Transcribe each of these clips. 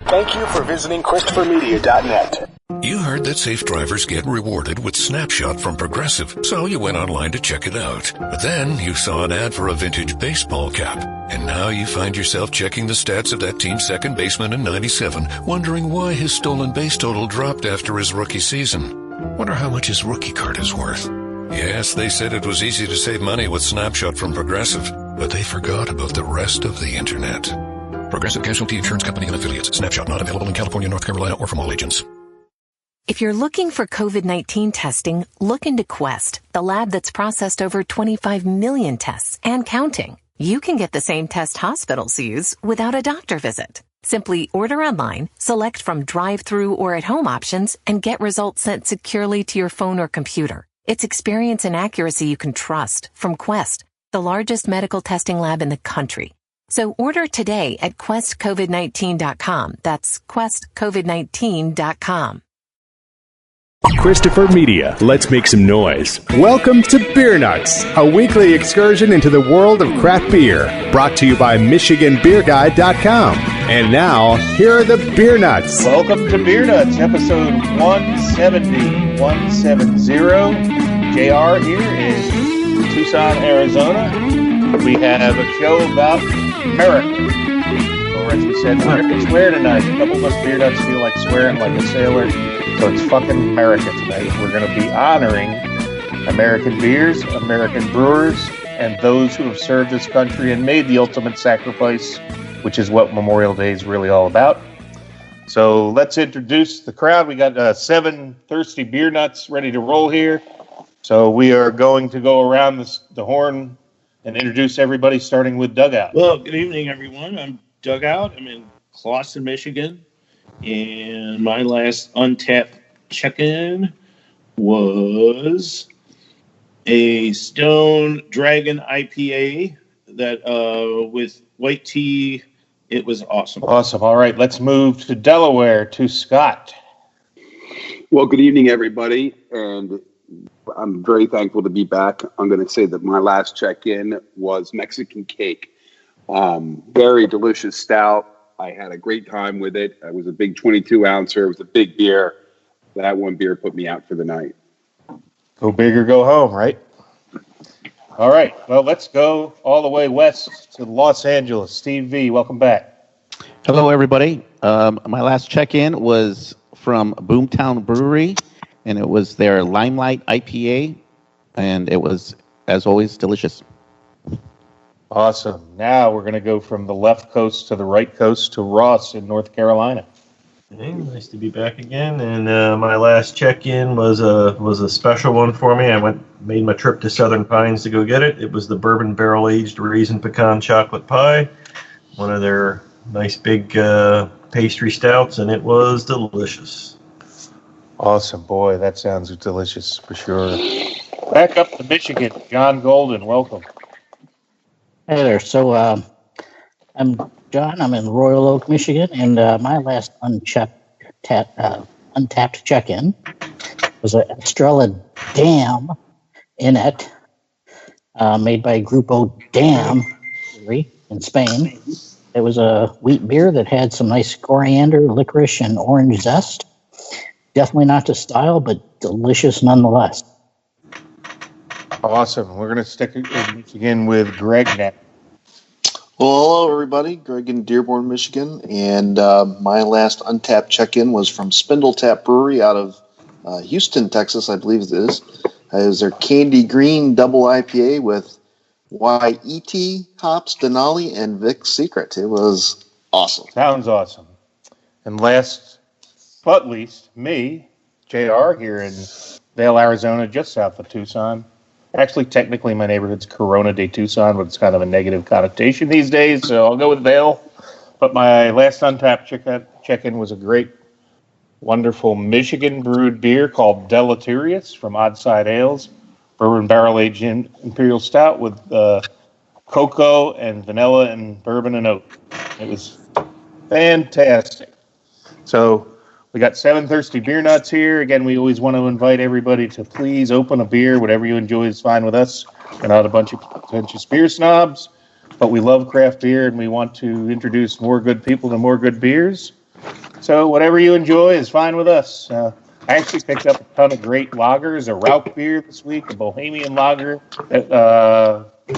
Thank you for visiting ChristopherMedia.net. You heard that safe drivers get rewarded with Snapshot from Progressive, so you went online to check it out. But then you saw an ad for a vintage baseball cap, and now you find yourself checking the stats of that team's second baseman in '97, wondering why his stolen base total dropped after his rookie season. Wonder how much his rookie card is worth. Yes, they said it was easy to save money with Snapshot from Progressive, but they forgot about the rest of the internet. Progressive Casualty Insurance Company and Affiliates. Snapshot not available in California, North Carolina, or from all agents. If you're looking for COVID-19 testing, look into Quest, the lab that's processed over 25 million tests and counting. You can get the same test hospitals use without a doctor visit. Simply order online, select from drive-through or at-home options, and get results sent securely to your phone or computer. It's experience and accuracy you can trust from Quest, the largest medical testing lab in the country. So order today at questcovid19.com. That's questcovid19.com. Christopher Media, let's make some noise. Welcome to Beer Nuts, a weekly excursion into the world of craft beer, brought to you by MichiganBeerGuide.com. And now, here are the Beer Nuts. Welcome to Beer Nuts, episode 170. JR here in Tucson, Arizona. We have a show about America. Or as we said, we swear tonight. A couple of us Beer Nuts feel like swearing like a sailor. So it's fucking America tonight. We're going to be honoring American beers, American brewers, and those who have served this country and made the ultimate sacrifice, which is what Memorial Day is really all about. So let's introduce the crowd. We got 7 thirsty beer nuts ready to roll here. So we are going to go around the horn and introduce everybody, starting with Dugout. Well, good evening, everyone. I'm Dugout. I'm in Clawson, Michigan. And my last untapped check-in was a Stone Dragon IPA that with white tea. It was awesome. Awesome. All right, let's move to Delaware, to Scott. Well, good evening, everybody. And I'm very thankful to be back. I'm going to say that my last check-in was Mexican cake. Very delicious stout. I had a great time with it. It was a big 22-ouncer. It was a big beer. That one beer put me out for the night. Go big or go home, right? All right. Well, let's go all the way west to Los Angeles. Steve V., welcome back. Hello, everybody. My last check-in was from Boomtown Brewery, and it was their Limelight IPA, and it was, as always, delicious. Awesome. Now we're going to go from the left coast to the right coast to Ross in North Carolina. Hey, nice to be back again. And my last check-in was a special one for me. I made my trip to Southern Pines to go get it. It was the bourbon barrel-aged raisin pecan chocolate pie, one of their nice big pastry stouts, and it was delicious. Awesome, boy. That sounds delicious for sure. Back up to Michigan, John Golden. Welcome. Hey there. So I'm John. I'm in Royal Oak, Michigan, and my last untapped check-in was an Estrella Dam in it, made by Grupo Dam in Spain. It was a wheat beer that had some nice coriander, licorice, and orange zest. Definitely not to style, but delicious nonetheless. Awesome. We're going to stick again with Greg now. Well, hello, everybody. Greg in Dearborn, Michigan. And my last untapped check-in was from Spindle Tap Brewery out of Houston, Texas, I believe it is. It was their Candy Green Double IPA with YET hops, Denali, and Vic's Secret. It was awesome. Sounds awesome. And last but least, me, JR, here in Vail, Arizona, just south of Tucson. Actually, technically, my neighborhood's Corona de Tucson, but it's kind of a negative connotation these days, so I'll go with Vail. But my last untapped check-in was a great, wonderful Michigan-brewed beer called Deleterious from Oddside Ales, bourbon barrel-aged imperial stout with cocoa and vanilla and bourbon and oak. It was fantastic. So we got 7 thirsty beer nuts here. Again, we always want to invite everybody to please open a beer. Whatever you enjoy is fine with us. We're not a bunch of pretentious beer snobs, but we love craft beer, and we want to introduce more good people to more good beers. So whatever you enjoy is fine with us. I actually picked up a ton of great lagers, a Rauch beer this week, a Bohemian lager that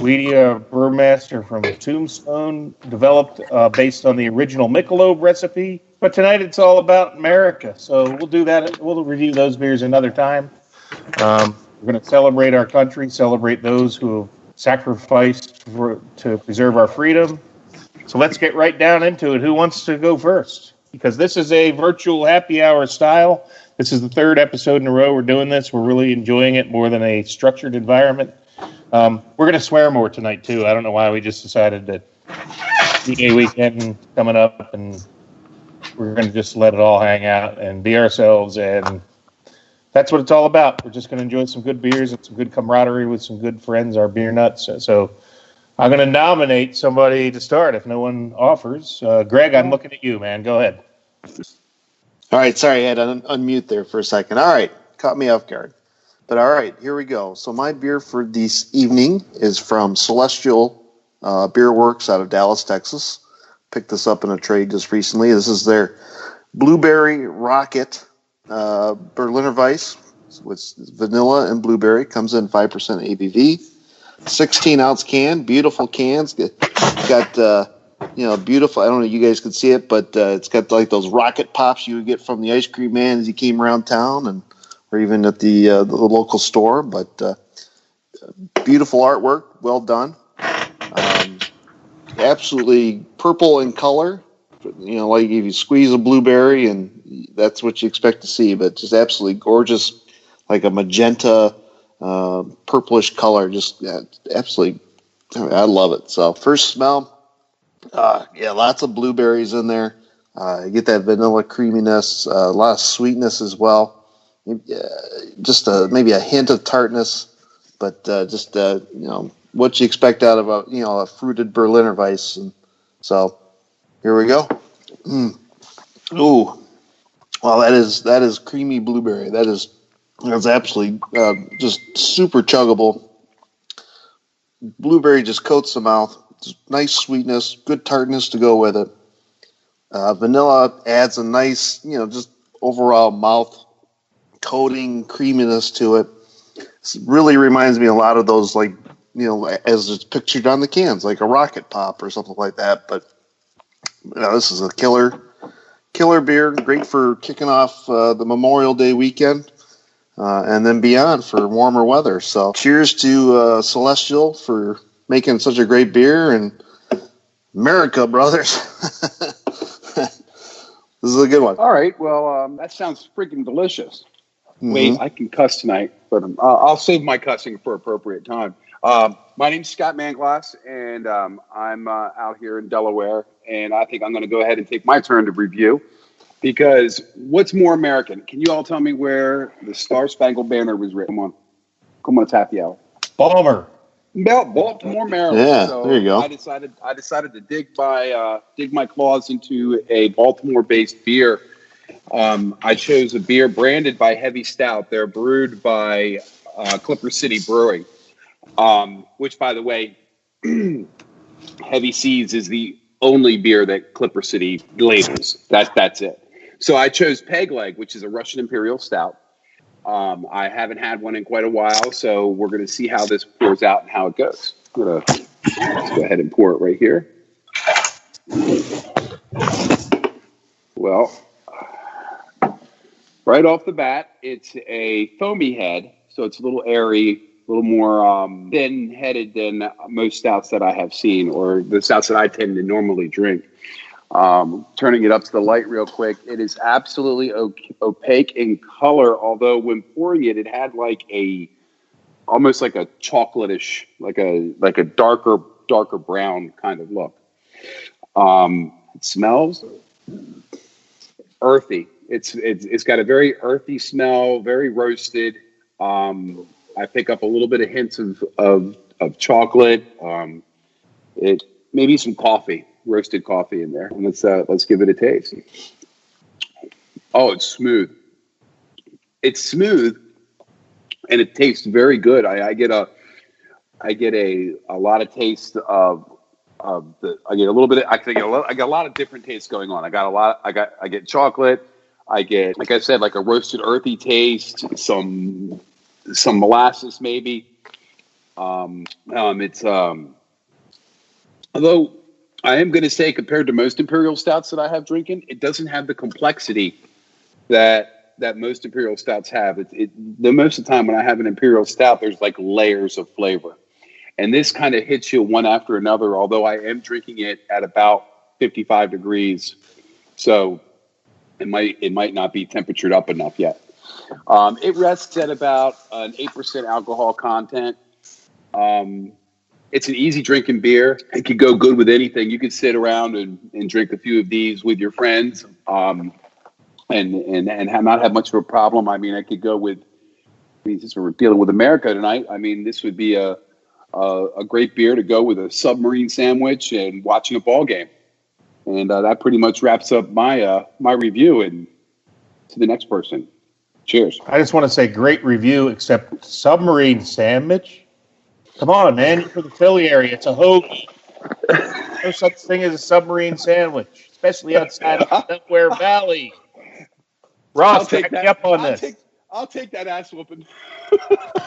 Lydia Burmaster from Tombstone developed based on the original Michelob recipe. But tonight it's all about America, so we'll do that. We'll review those beers another time. We're going to celebrate our country, celebrate those who have sacrificed to preserve our freedom. So let's get right down into it. Who wants to go first? Because this is a virtual happy hour style. This is the third episode in a row we're doing this. We're really enjoying it more than a structured environment. We're going to swear more tonight, too. I don't know why we just decided that DA weekend coming up, and we're going to just let it all hang out and be ourselves. And that's what it's all about. We're just going to enjoy some good beers and some good camaraderie with some good friends, our beer nuts. So I'm going to nominate somebody to start if no one offers. Greg, I'm looking at you, man. Go ahead. All right, sorry, I had to unmute there for a second. All right, caught me off guard. But all right, here we go. So my beer for this evening is from Celestial Beer Works out of Dallas, Texas. Picked this up in a trade just recently. This is their Blueberry Rocket Berliner Weiss with vanilla and blueberry. Comes in 5% ABV. 16-ounce can, beautiful cans. Got beautiful. I don't know if you guys can see it, but it's got like those rocket pops you would get from the ice cream man as you came around town, or even at the local store. But beautiful artwork, well done. Absolutely purple in color. Like if you squeeze a blueberry, and that's what you expect to see. But just absolutely gorgeous, like a magenta, purplish color. Just absolutely, I love it. So first smell. Lots of blueberries in there. You get that vanilla creaminess, a lot of sweetness as well. Just maybe a hint of tartness, but just what you expect out of a fruited Berliner Weiss. And so here we go. Ooh, well, that is creamy blueberry. That's absolutely just super chuggable. Blueberry just coats the mouth. Just nice sweetness, good tartness to go with it. Vanilla adds a nice, just overall mouth coating creaminess to it. It really reminds me a lot of those, like, as it's pictured on the cans, like a rocket pop or something like that. But this is a killer beer, great for kicking off the Memorial Day weekend and then beyond for warmer weather. So cheers to Celestial for making such a great beer, and Murica, brothers. This is a good one. All right. Well, that sounds freaking delicious. Mm-hmm. Wait, I can cuss tonight, but I'll save my cussing for appropriate time. My name's Scott Manglass, and I'm out here in Delaware, and I think I'm going to go ahead and take my turn to review, because what's more American? Can you all tell me where the Star Spangled Banner was written? Come on, it's happy hour. Baltimore, Maryland. Yeah, so there you go. I decided to dig my claws into a Baltimore-based beer. I chose a beer branded by Heavy Stout. They're brewed by Clipper City Brewing, which, by the way, Heavy Seas is the only beer that Clipper City labels. That's it. So I chose Peg Leg, which is a Russian Imperial Stout. I haven't had one in quite a while, so we're going to see how this pours out and how it goes. Let's go ahead and pour it right here. Well, right off the bat, it's a foamy head, so it's a little airy, a little more thin-headed than most stouts that I have seen, or the stouts that I tend to normally drink. Turning it up to the light real quick, it is absolutely opaque in color, although when pouring it, it had almost like a chocolatish, like a darker brown kind of look. It smells earthy. It's got a very earthy smell, very roasted. I pick up a little bit of hints of chocolate. It maybe some coffee. Roasted coffee in there, and let's give it a taste. Oh, it's smooth. It's smooth, and it tastes very good. I get a lot of taste of I get a little bit. I got a lot of different tastes going on. I get chocolate. I get, like I said, like a roasted earthy taste. Some molasses maybe. It's although I am going to say, compared to most imperial stouts that I have drinking, it doesn't have the complexity that most imperial stouts have. The most of the time when I have an imperial stout, there's like layers of flavor. And this kind of hits you one after another, although I am drinking it at about 55 degrees. So it might not be temperatured up enough yet. It rests at about an 8% alcohol content. It's an easy drinking beer. It could go good with anything. You could sit around and drink a few of these with your friends and not have much of a problem. I mean, I could go with, since we're dealing with America tonight, I mean, this would be a great beer to go with a submarine sandwich and watching a ball game. And that pretty much wraps up my review. And to the next person. Cheers. I just want to say great review, except submarine sandwich. Come on, man. You're from the Philly area. It's a hoagie. No such thing as a submarine sandwich, especially outside of the Delaware Valley. Ross, take me up on this. I'll take that ass whooping.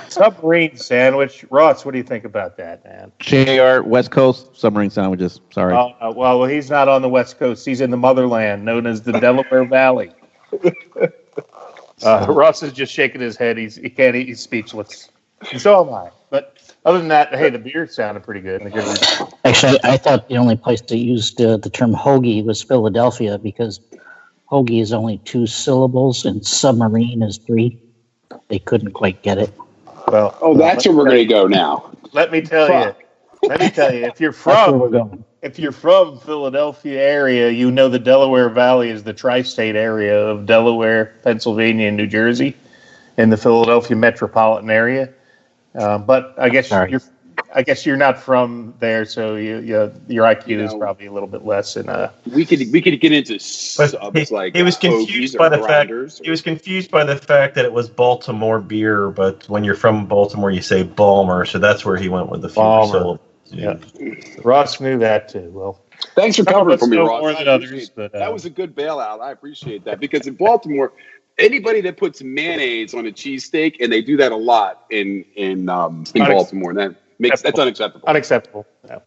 Submarine sandwich. Ross, what do you think about that, man? JR, West Coast, submarine sandwiches. Sorry. Well, he's not on the West Coast. He's in the motherland, known as the Delaware Valley. Ross is just shaking his head. He can't eat. He's speechless. And so am I. But other than that, hey, the beer sounded pretty good. Actually, I thought the only place to use the term hoagie was Philadelphia, because hoagie is only 2 syllables and submarine is 3. They couldn't quite get it. Well, that's where we're going to go now. Let me tell you, if you're from Philadelphia area, you know the Delaware Valley is the tri-state area of Delaware, Pennsylvania, and New Jersey, in the Philadelphia metropolitan area. But I guess you're not from there, so your IQ is probably a little bit less. We could get into subs like he was confused by the fact that it was Baltimore beer, but when you're from Baltimore, you say Balmer, so that's where he went with the fewer syllables. Yeah, Ross knew that too. Well, thanks for covering for me, Ross. More than others, but that was a good bailout. I appreciate that, because in Baltimore, anybody that puts mayonnaise on a cheesesteak, and they do that a lot in Baltimore, that's unacceptable. Unacceptable. No.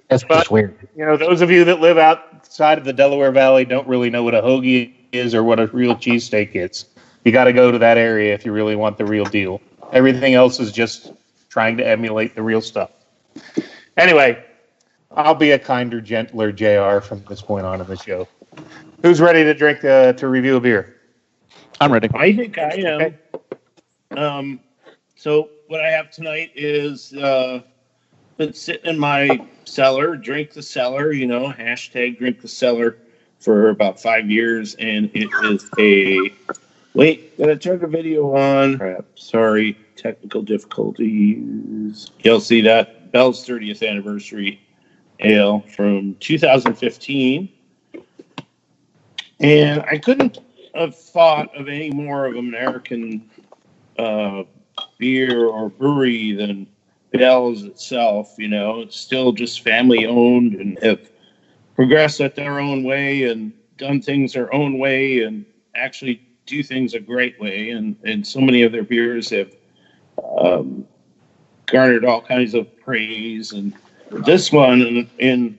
That's just weird. You know, those of you that live outside of the Delaware Valley don't really know what a hoagie is or what a real cheesesteak is. You got to go to that area if you really want the real deal. Everything else is just trying to emulate the real stuff. Anyway, I'll be a kinder, gentler JR from this point on in the show. Who's ready to drink to review a beer? I'm ready. I think I am. Okay. So what I have tonight is been sitting in my cellar, drink the cellar, hashtag drink the cellar, for about 5 years, and it is wait, gotta turn the video on. Crap, sorry, technical difficulties. You'll see that Bell's 30th anniversary ale from 2015, and I couldn't have thought of any more of American beer or brewery than Bell's itself. It's still just family owned and have progressed at their own way and done things their own way and actually do things a great way. And so many of their beers have garnered all kinds of praise. And this one in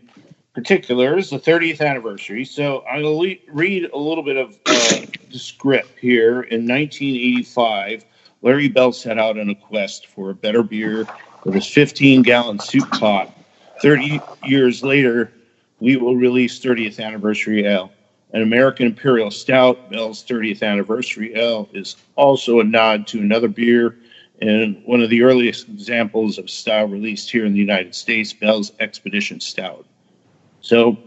particular is the 30th anniversary. So I'll read a little bit of the script here. In 1985, Larry Bell set out on a quest for a better beer with his 15-gallon soup pot. 30 years later, we will release 30th Anniversary Ale. An American Imperial Stout, Bell's 30th Anniversary Ale, is also a nod to another beer and one of the earliest examples of style released here in the United States, Bell's Expedition Stout. So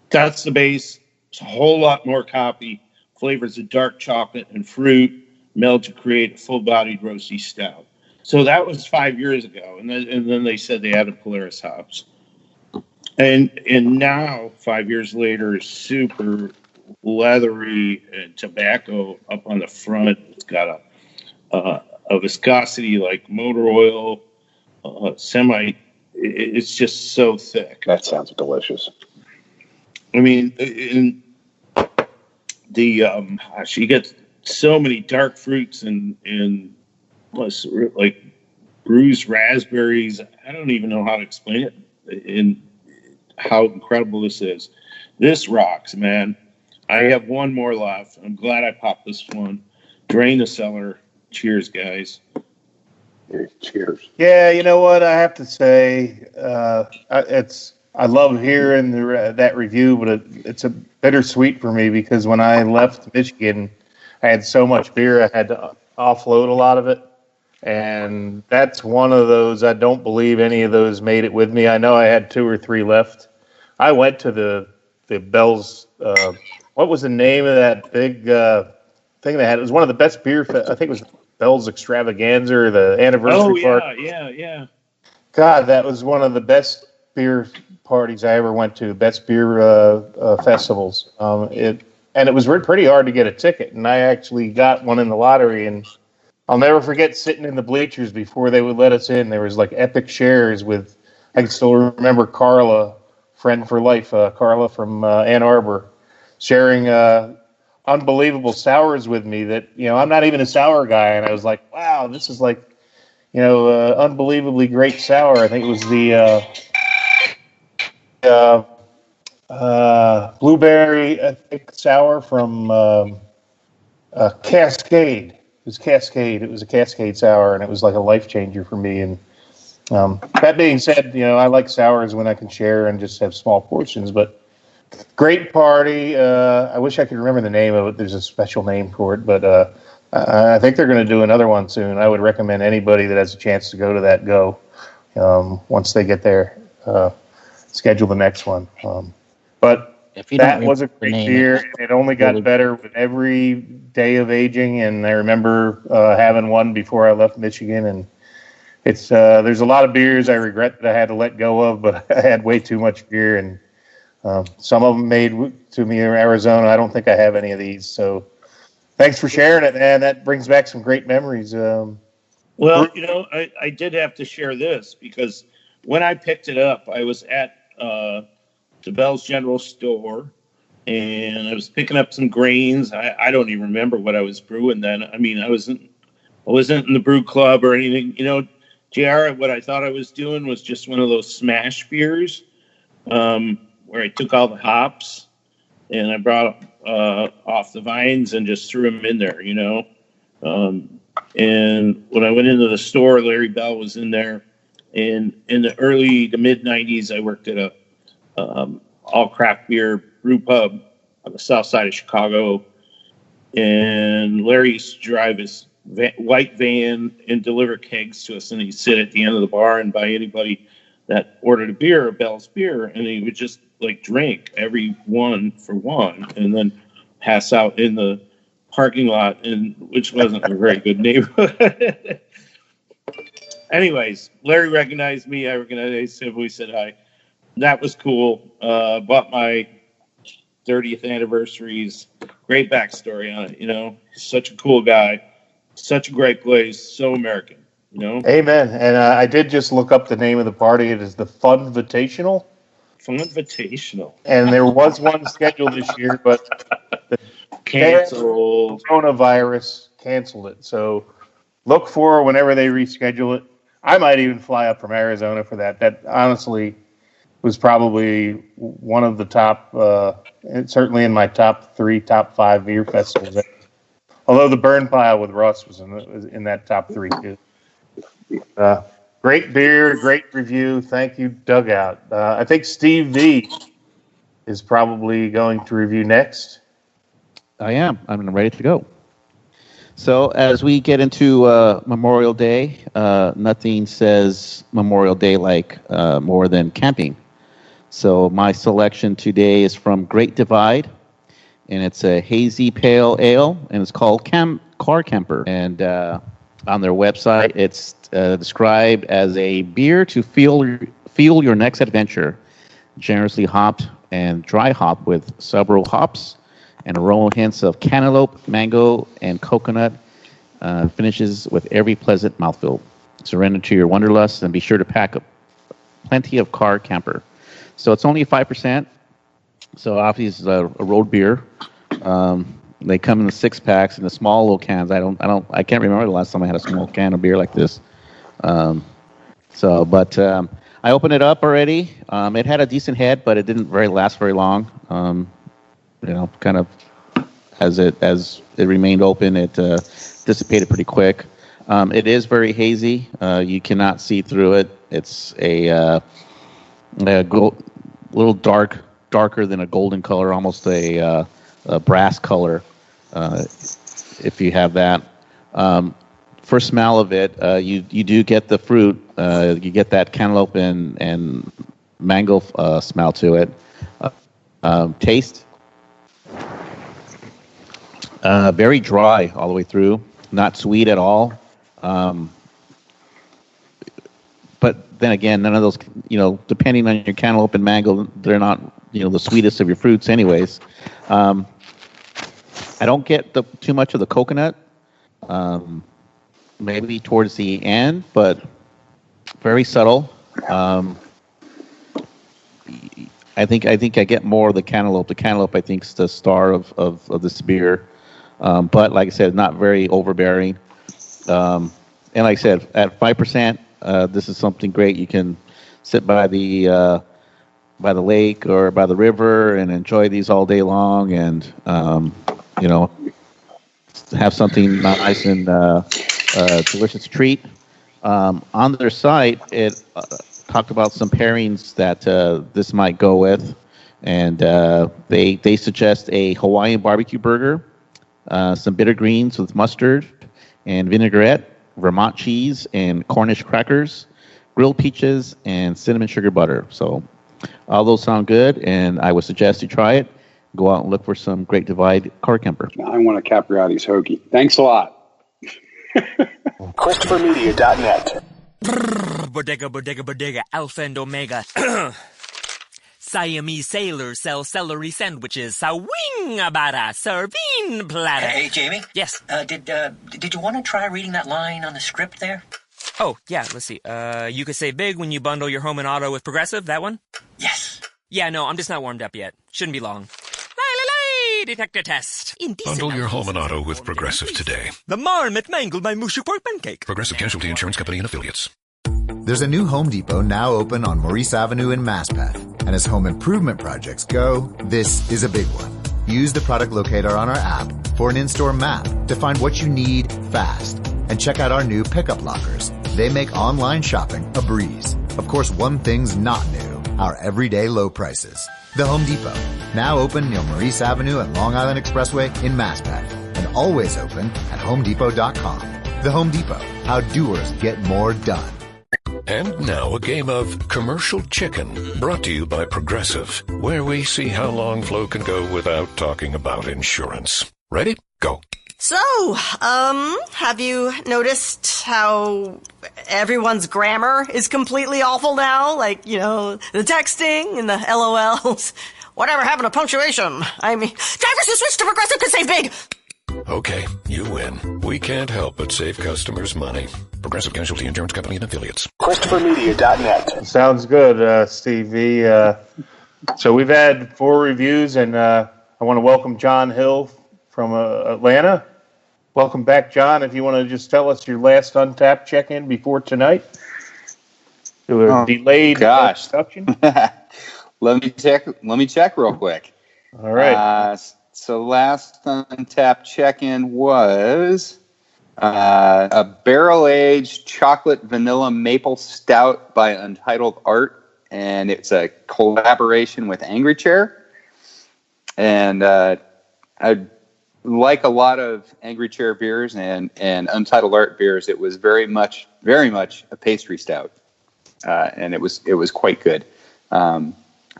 that's the base. It's a whole lot more coffee, flavors of dark chocolate and fruit, meld to create a full-bodied roasty stout. So that was 5 years ago, and then they said they added Polaris hops. And now, 5 years later, super leathery and tobacco up on the front. It's got a viscosity like motor oil, it's just so thick. That sounds delicious. I mean, in the you get so many dark fruits and plus like bruised raspberries. I don't even know how to explain it in how incredible this is. This rocks, man. I have one more left. I'm glad I popped this one. Drain the cellar. Cheers, guys. Cheers. Yeah, you know what I have to say. I love hearing that review, but it's a bittersweet for me because when I left Michigan, I had so much beer I had to offload a lot of it, and that's one of those. I don't believe any of those made it with me. I know I had 2 or 3 left. I went to the Bell's. What was the name of that big thing they had? It was one of the best beer. I think it was Bell's Extravaganza or the anniversary party. Yeah. God, that was one of the best beer parties I ever went to. Best beer festivals. It was pretty hard to get a ticket, and I actually got one in the lottery. And I'll never forget sitting in the bleachers before they would let us in. There was like epic shares with. I can still remember Carla, friend for life, Carla from Ann Arbor, sharing unbelievable sours with me that, I'm not even a sour guy. And I was like, wow, this is like, unbelievably great sour. I think it was the blueberry, I think, sour from Cascade. It was Cascade. It was a Cascade sour, and it was like a life changer for me. And that being said, I like sours when I can share and just have small portions, but great party. I wish I could remember the name of it. There's a special name for it, but I think they're going to do another one soon. I would recommend anybody that has a chance to go to that go. Once they get there, schedule the next one. But that was a great beer. It only got better with every day of aging, and I remember having one before I left Michigan, and it's there's a lot of beers I regret that I had to let go of, but I had way too much beer, and some of them made to me in Arizona. I don't think I have any of these. So thanks for sharing it, man. That brings back some great memories. Well, I did have to share this because when I picked it up, I was at the Bell's General Store, and I was picking up some grains. I don't even remember what I was brewing then. I mean, I wasn't in the brew club or anything. JR, what I thought I was doing was just one of those smash beers. Where I took all the hops and I brought off the vines and just threw them in there, and when I went into the store, Larry Bell was in there. And in the early to mid 90s, I worked at a all craft beer brew pub on the south side of Chicago. And Larry used to drive his white van and deliver kegs to us. And he'd sit at the end of the bar and buy anybody that ordered a beer, a Bell's beer, and he would just drink every one for one and then pass out in the parking lot, which wasn't a very good neighborhood. Anyways, Larry recognized me. I recognized him. We said hi. That was cool. Bought my 30th anniversaries. Great backstory on it, Such a cool guy. Such a great place. So American, Amen. And I did just look up the name of the party. It is the Funvitational. Funvitational. And there was one scheduled this year, but the canceled. Coronavirus canceled it. So look for whenever they reschedule it. I might even fly up from Arizona for that. That honestly was probably one of the top, certainly in my top 3, top 5 beer festivals. Although the Burn Pile with Russ was in that top 3 too. Great beer, great review. Thank you, Dugout. I think Steve V is probably going to review next. I am. I'm ready to go. So as we get into Memorial Day, nothing says Memorial Day like more than camping. So my selection today is from Great Divide, and it's a hazy pale ale, and it's called Car Camper. And on their website, it's described as a beer to fuel your next adventure, generously hopped and dry hopped with several hops and aroma hints of cantaloupe, mango, and coconut. Finishes with every pleasant mouthfeel. Surrender to your wanderlust and be sure to pack plenty of car camper. So it's only 5%. So obviously it's a road beer. They come in the 6-packs in the small little cans. I can't remember the last time I had a small can of beer like this. But I opened it up already. It had a decent head, but it didn't last very long. Kind of as it remained open, it dissipated pretty quick. It is very hazy. You cannot see through it. It's a little darker than a golden color, almost a brass color, if you have that. First smell of it, you do get the fruit. You get that cantaloupe and mango smell to it. Taste, very dry all the way through, not sweet at all. But then again, none of those, depending on your cantaloupe and mango, they're not, the sweetest of your fruits anyways. I don't get too much of the coconut, maybe towards the end, but very subtle. I think I get more of the cantaloupe. The cantaloupe, I think, is the star of this beer. But like I said, not very overbearing. And like I said, at 5%, this is something great. You can sit by the lake or by the river and enjoy these all day long, and have something nice and delicious treat. On their site, it talked about some pairings that this might go with, and they suggest a Hawaiian barbecue burger, some bitter greens with mustard and vinaigrette, Vermont cheese and Cornish crackers, grilled peaches, and cinnamon sugar butter. So all those sound good, and I would suggest you try it. Go out and look for some Great Divide car camper. I want a Capriati's hoagie. Thanks a lot. ChristopherMedia.net. Bodega, Alpha and Omega. Siamese sailors sell celery sandwiches. Sawing-a-bada, serving platter. Hey, Jamie? Yes? Did you want to try reading that line on the script there? Oh, yeah, let's see. You could save big when you bundle your home and auto with Progressive, that one? Yes. Yeah, no, I'm just not warmed up yet. Shouldn't be long. Detector test. Bundle your home and auto with Progressive today. The marmot mangled my mushy pork pancake. Progressive Casualty Insurance Company and Affiliates. There's a new Home Depot now open on Maurice Avenue in Maspeth. And as home improvement projects go, this is a big one. Use the product locator on our app for an in-store map to find what you need fast. And check out our new pickup lockers. They make online shopping a breeze. Of course, one thing's not new, our everyday low prices. The Home Depot, now open near Maurice Avenue and Long Island Expressway in Maspeth, and always open at HomeDepot.com. The Home Depot, how doers get more done. And now a game of Commercial Chicken, brought to you by Progressive, where we see how long Flo can go without talking about insurance. Ready? Go. So, have you noticed how everyone's grammar is completely awful now? Like, the texting and the LOLs. Whatever happened to punctuation? I mean, drivers who switch to Progressive could save big. Okay, you win. We can't help but save customers money. Progressive Casualty Insurance Company and Affiliates. ChristopherMedia.net. Sounds good, Steve V. So we've had 4 reviews, and I want to welcome John Hill from Atlanta. Welcome back, John. If you want to just tell us your last Untapped check-in before tonight. Delayed production. Let me check real quick. All right. So last Untapped check-in was a barrel-aged chocolate vanilla maple stout by Untitled Art, and it's a collaboration with Angry Chair. And I like a lot of Angry Chair beers and Untitled Art beers. It was very much a pastry stout, and it was quite good.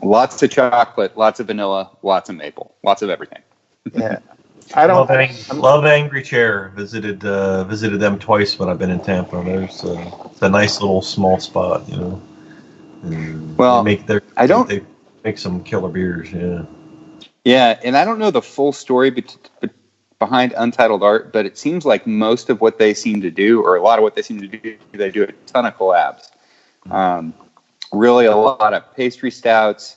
Lots of chocolate, lots of vanilla, lots of maple, lots of everything. Yeah, love Angry Chair. Visited them twice when I've been in Tampa. It's a nice little small spot, And well, they make some killer beers. Yeah. Yeah, and I don't know the full story behind Untitled Art, but it seems like most of what they seem to do, or a lot of what they seem to do, they do a ton of collabs. really a lot of pastry stouts,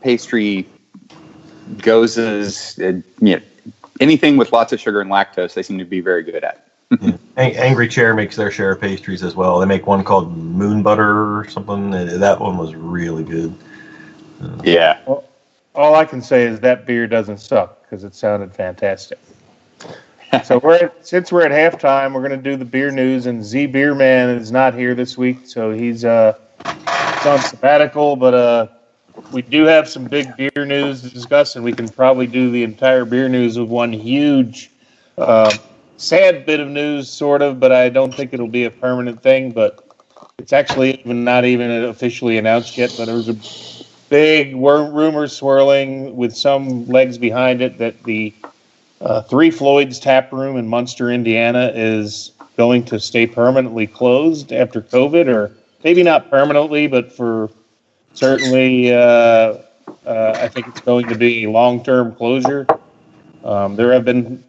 pastry gozes, anything with lots of sugar and lactose. They seem to be very good at. Yeah. Angry Chair makes their share of pastries as well. They make one called Moon Butter or something. That one was really good. Yeah. Well, all I can say is that beer doesn't suck because it sounded fantastic. So since we're at halftime, we're going to do the beer news, and Z Beerman is not here this week, so he's on sabbatical. But we do have some big beer news to discuss, and we can probably do the entire beer news with one huge, sad bit of news, sort of. But I don't think it'll be a permanent thing. But it's actually not even officially announced yet. But there's a big rumor swirling with some legs behind it that the Three Floyds Tap Room in Munster, Indiana, is going to stay permanently closed after COVID, or maybe not permanently, but for certainly, I think it's going to be a long-term closure. There have been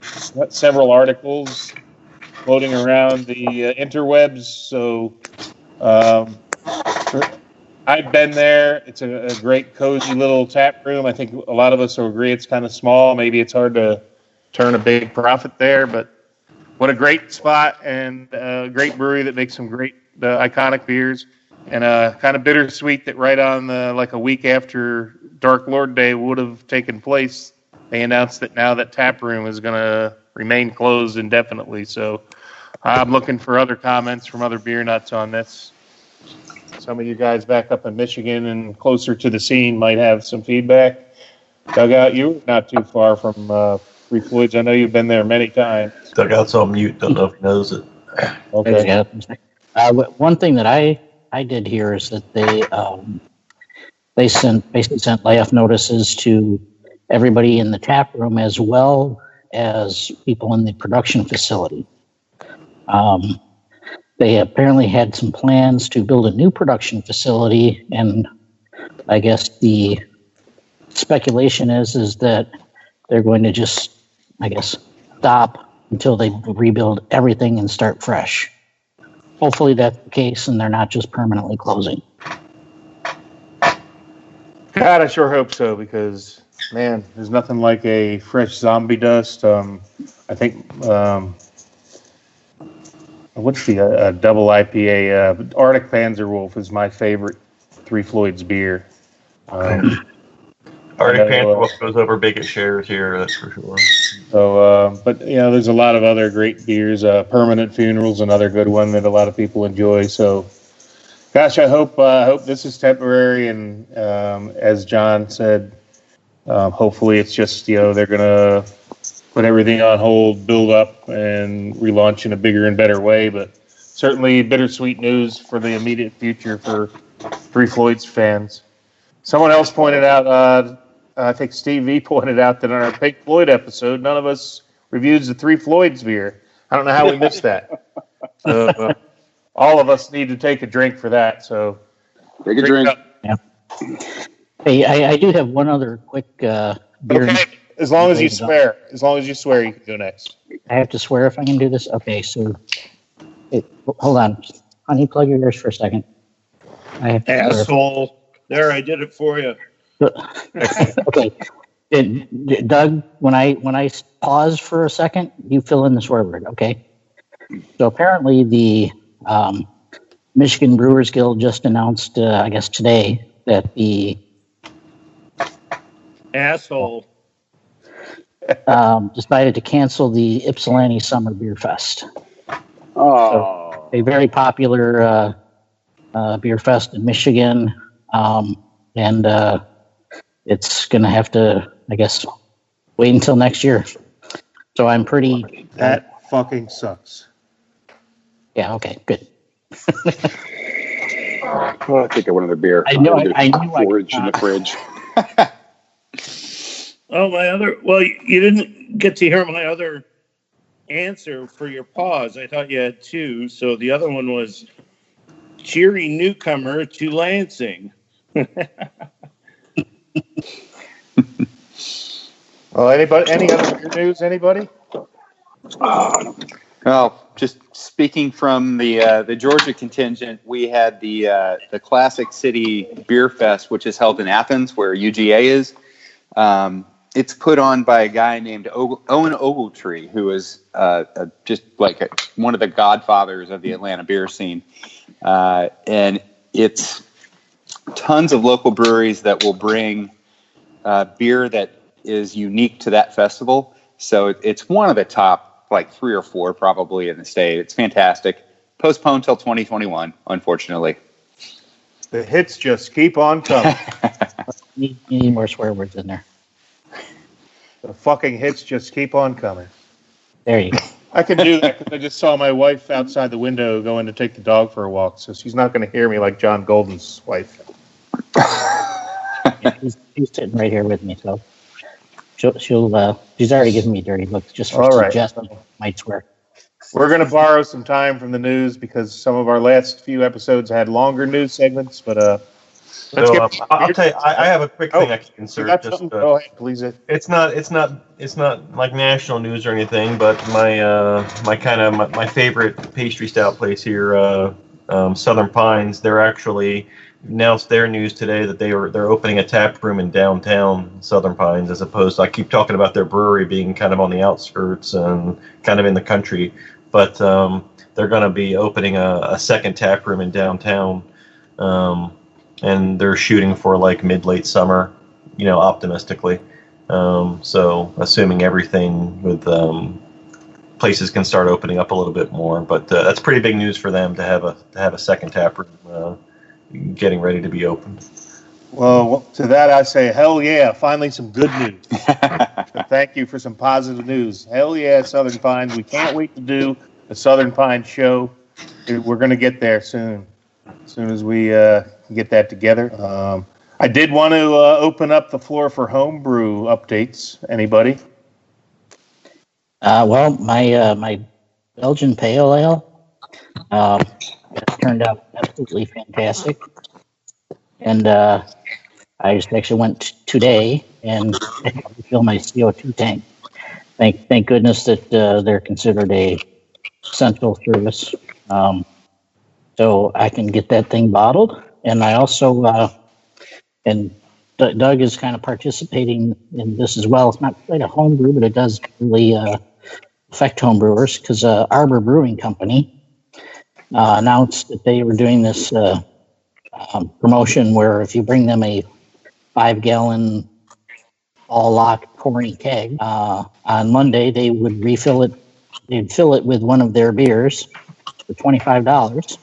several articles floating around the interwebs, so I've been there. It's a great, cozy little tap room. I think a lot of us will agree it's kind of small. Maybe it's hard to turn a big profit there, but what a great spot and a great brewery that makes some great iconic beers, and kind of bittersweet that right on like a week after Dark Lord Day would have taken place, they announced that now that tap room is going to remain closed indefinitely. So I'm looking for other comments from other beer nuts on this. Some of you guys back up in Michigan and closer to the scene might have some feedback. Dugout, you were not too far from Three Floyds. I know you've been there many times. Dugout's on mute. Don't know if he knows it. Okay. One thing that I did hear is that they basically sent layoff notices to everybody in the tap room as well as people in the production facility. They apparently had some plans to build a new production facility, and I guess the speculation is that they're going to just, I guess, stop until they rebuild everything and start fresh. Hopefully that's the case and they're not just permanently closing. God, I sure hope so, because, man, there's nothing like a fresh zombie dust. I think, what's the double IPA? Arctic Panzerwolf is my favorite Three Floyds beer. Arctic Panzerwolf goes over biggest shares here, that's for sure. So, but there's a lot of other great beers. Permanent Funeral's another good one that a lot of people enjoy. So, gosh, I hope this is temporary, and as John said, hopefully it's just they're gonna put everything on hold, build up, and relaunch in a bigger and better way. But certainly bittersweet news for the immediate future for Three Floyds fans. Someone else pointed out, I think Steve V pointed out that on our Pink Floyd episode, none of us reviews the Three Floyds beer. I don't know how we missed that. So, all of us need to take a drink for that. So take a drink. Yeah. Hey, I do have one other quick beer. Okay, as long as you swear. As long as you swear, you can go next. I have to swear if I can do this? Okay, so hold on. Honey, plug your ears for a second. I have to Asshole. There, I did it for you. Okay. Doug, when I pause for a second, you fill in the swear word, okay? So apparently the Michigan Brewers Guild just announced, I guess today, that the asshole decided to cancel the Ypsilanti Summer Beer Fest. Oh, so, a very popular beer fest in Michigan, and it's going to have to, I guess, wait until next year. So I'm pretty. That fucking sucks. Yeah. Okay. Good. I'll take another beer. I knew I forage in the fridge. Oh, my other. Well, you didn't get to hear my other answer for your pause. I thought you had two. So the other one was cheery newcomer to Lansing. Well, anybody? Any other beer news? Anybody? Well, just speaking from the Georgia contingent, we had the Classic City Beer Fest, which is held in Athens, where UGA is. It's put on by a guy named Owen Ogletree, who is just like one of the godfathers of the Atlanta beer scene. And it's tons of local breweries that will bring beer that is unique to that festival. So it's one of the top, like 3 or 4 probably in the state. It's fantastic. Postponed till 2021, unfortunately. The hits just keep on coming. You need more swear words in there. The fucking hits just keep on coming. There you go. I can do that because I just saw my wife outside the window going to take the dog for a walk, so she's not going to hear me like John Golden's wife. Yeah, she's sitting right here with me, so she'll she's already given me dirty looks just for suggesting might swear. We're going to borrow some time from the news because some of our last few episodes had longer news segments, but I'll tell you, I have a quick thing I can insert. Go ahead, please. It's not like national news or anything, but my favorite pastry stout place here, Southern Pines. They're actually announced their news today that they're opening a tap room in downtown Southern Pines, as opposed to, I keep talking about their brewery being kind of on the outskirts and kind of in the country, but they're going to be opening a second tap room in downtown, and they're shooting for like mid-late summer, optimistically. So assuming everything with places can start opening up a little bit more, but that's pretty big news for them to have a second tap room getting ready to be opened. Well, to that I say, hell yeah, finally some good news. So thank you for some positive news. Hell yeah, Southern Pines. We can't wait to do the Southern Pines show. We're going to get there soon. As soon as we get that together. I did want to open up the floor for homebrew updates. Anybody? Well, my Belgian Pale Ale turned out absolutely fantastic. And I just actually went today and refilled my CO2 tank. Thank goodness that they're considered a essential service. So I can get that thing bottled. And I also, and Doug is kind of participating in this as well. It's not quite a home brew, but it does really affect home brewers because Arbor Brewing Company announced that they were doing this promotion where if you bring them a 5-gallon all-lock pouring keg on Monday, they would refill it. They'd fill it with one of their beers for $25,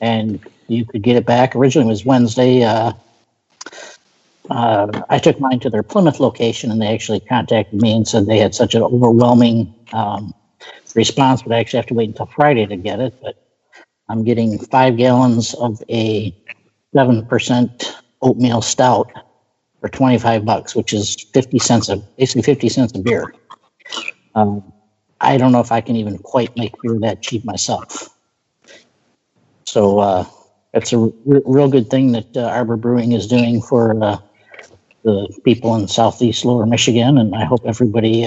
and you could get it back. Originally, it was Wednesday. I took mine to their Plymouth location, and they actually contacted me and said they had such an overwhelming response, but I actually have to wait until Friday to get it. But I'm getting 5 gallons of a 7% oatmeal stout for $25, which is basically 50 cents a beer. I don't know if I can even quite make beer that cheap myself. So that's a real good thing that Arbor Brewing is doing for the people in Southeast Lower Michigan, and I hope everybody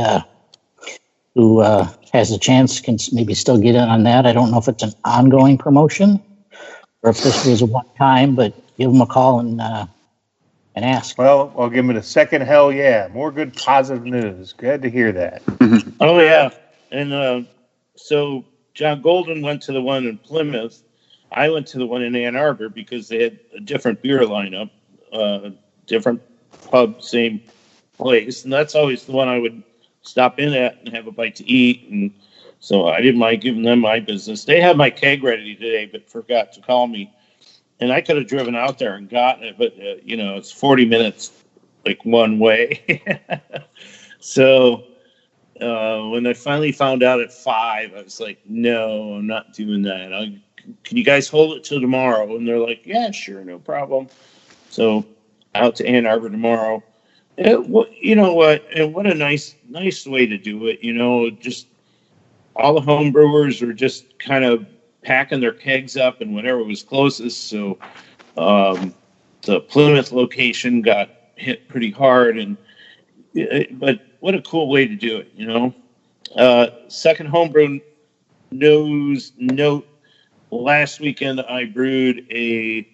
who has a chance can maybe still get in on that. I don't know if it's an ongoing promotion or if this was a one-time, but give them a call and ask. Well, I'll give them a second hell yeah. More good positive news. Glad to hear that. Oh, yeah. And so John Golden went to the one in Plymouth. I went to the one in Ann Arbor because they had a different beer lineup, different pub, same place. And that's always the one I would stop in at and have a bite to eat. And so I didn't mind giving them my business. They had my keg ready today, but forgot to call me. And I could have driven out there and gotten it, but, it's 40 minutes, like one way. So when I finally found out at 5, I was like, no, I'm not doing that. Can you guys hold it till tomorrow? And they're like, yeah, sure, no problem. So out to Ann Arbor tomorrow. You know what? And what a nice way to do it. Just all the home brewers were just kind of packing their kegs up and whatever was closest. So the Plymouth location got hit pretty hard, but what a cool way to do it. Second homebrew nose note. Last weekend I brewed it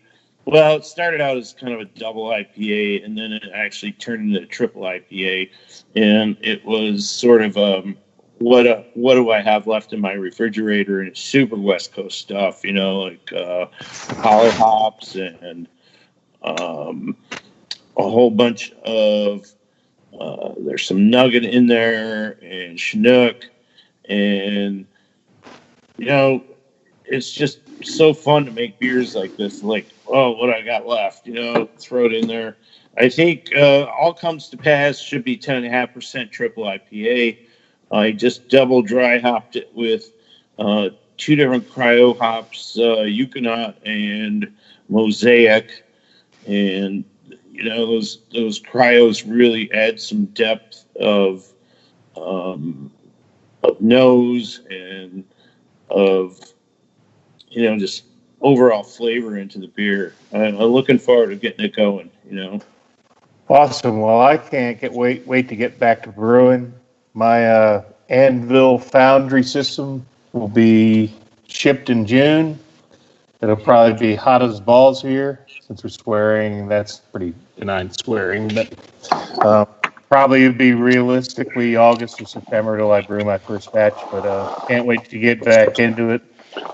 started out as kind of a double IPA, and then it actually turned into a triple IPA, and it was sort of what do I have left in my refrigerator? And it's super West Coast stuff, like hollow hops and a whole bunch of there's some nugget in there and Chinook, and it's just so fun to make beers like this. Like, oh, what I got left, throw it in there. I think all comes to pass should be 10.5% triple IPA. I just double dry hopped it with 2 different cryo hops, Euconaut and Mosaic, and those cryos really add some depth of nose and of just overall flavor into the beer. I'm looking forward to getting it going. Awesome. Well, I can't wait to get back to brewing. My Anvil Foundry system will be shipped in June. It'll probably be hot as balls here. Since we're swearing, that's pretty benign swearing, but probably it'd be realistically August or September till I brew my first batch, but can't wait to get back into it.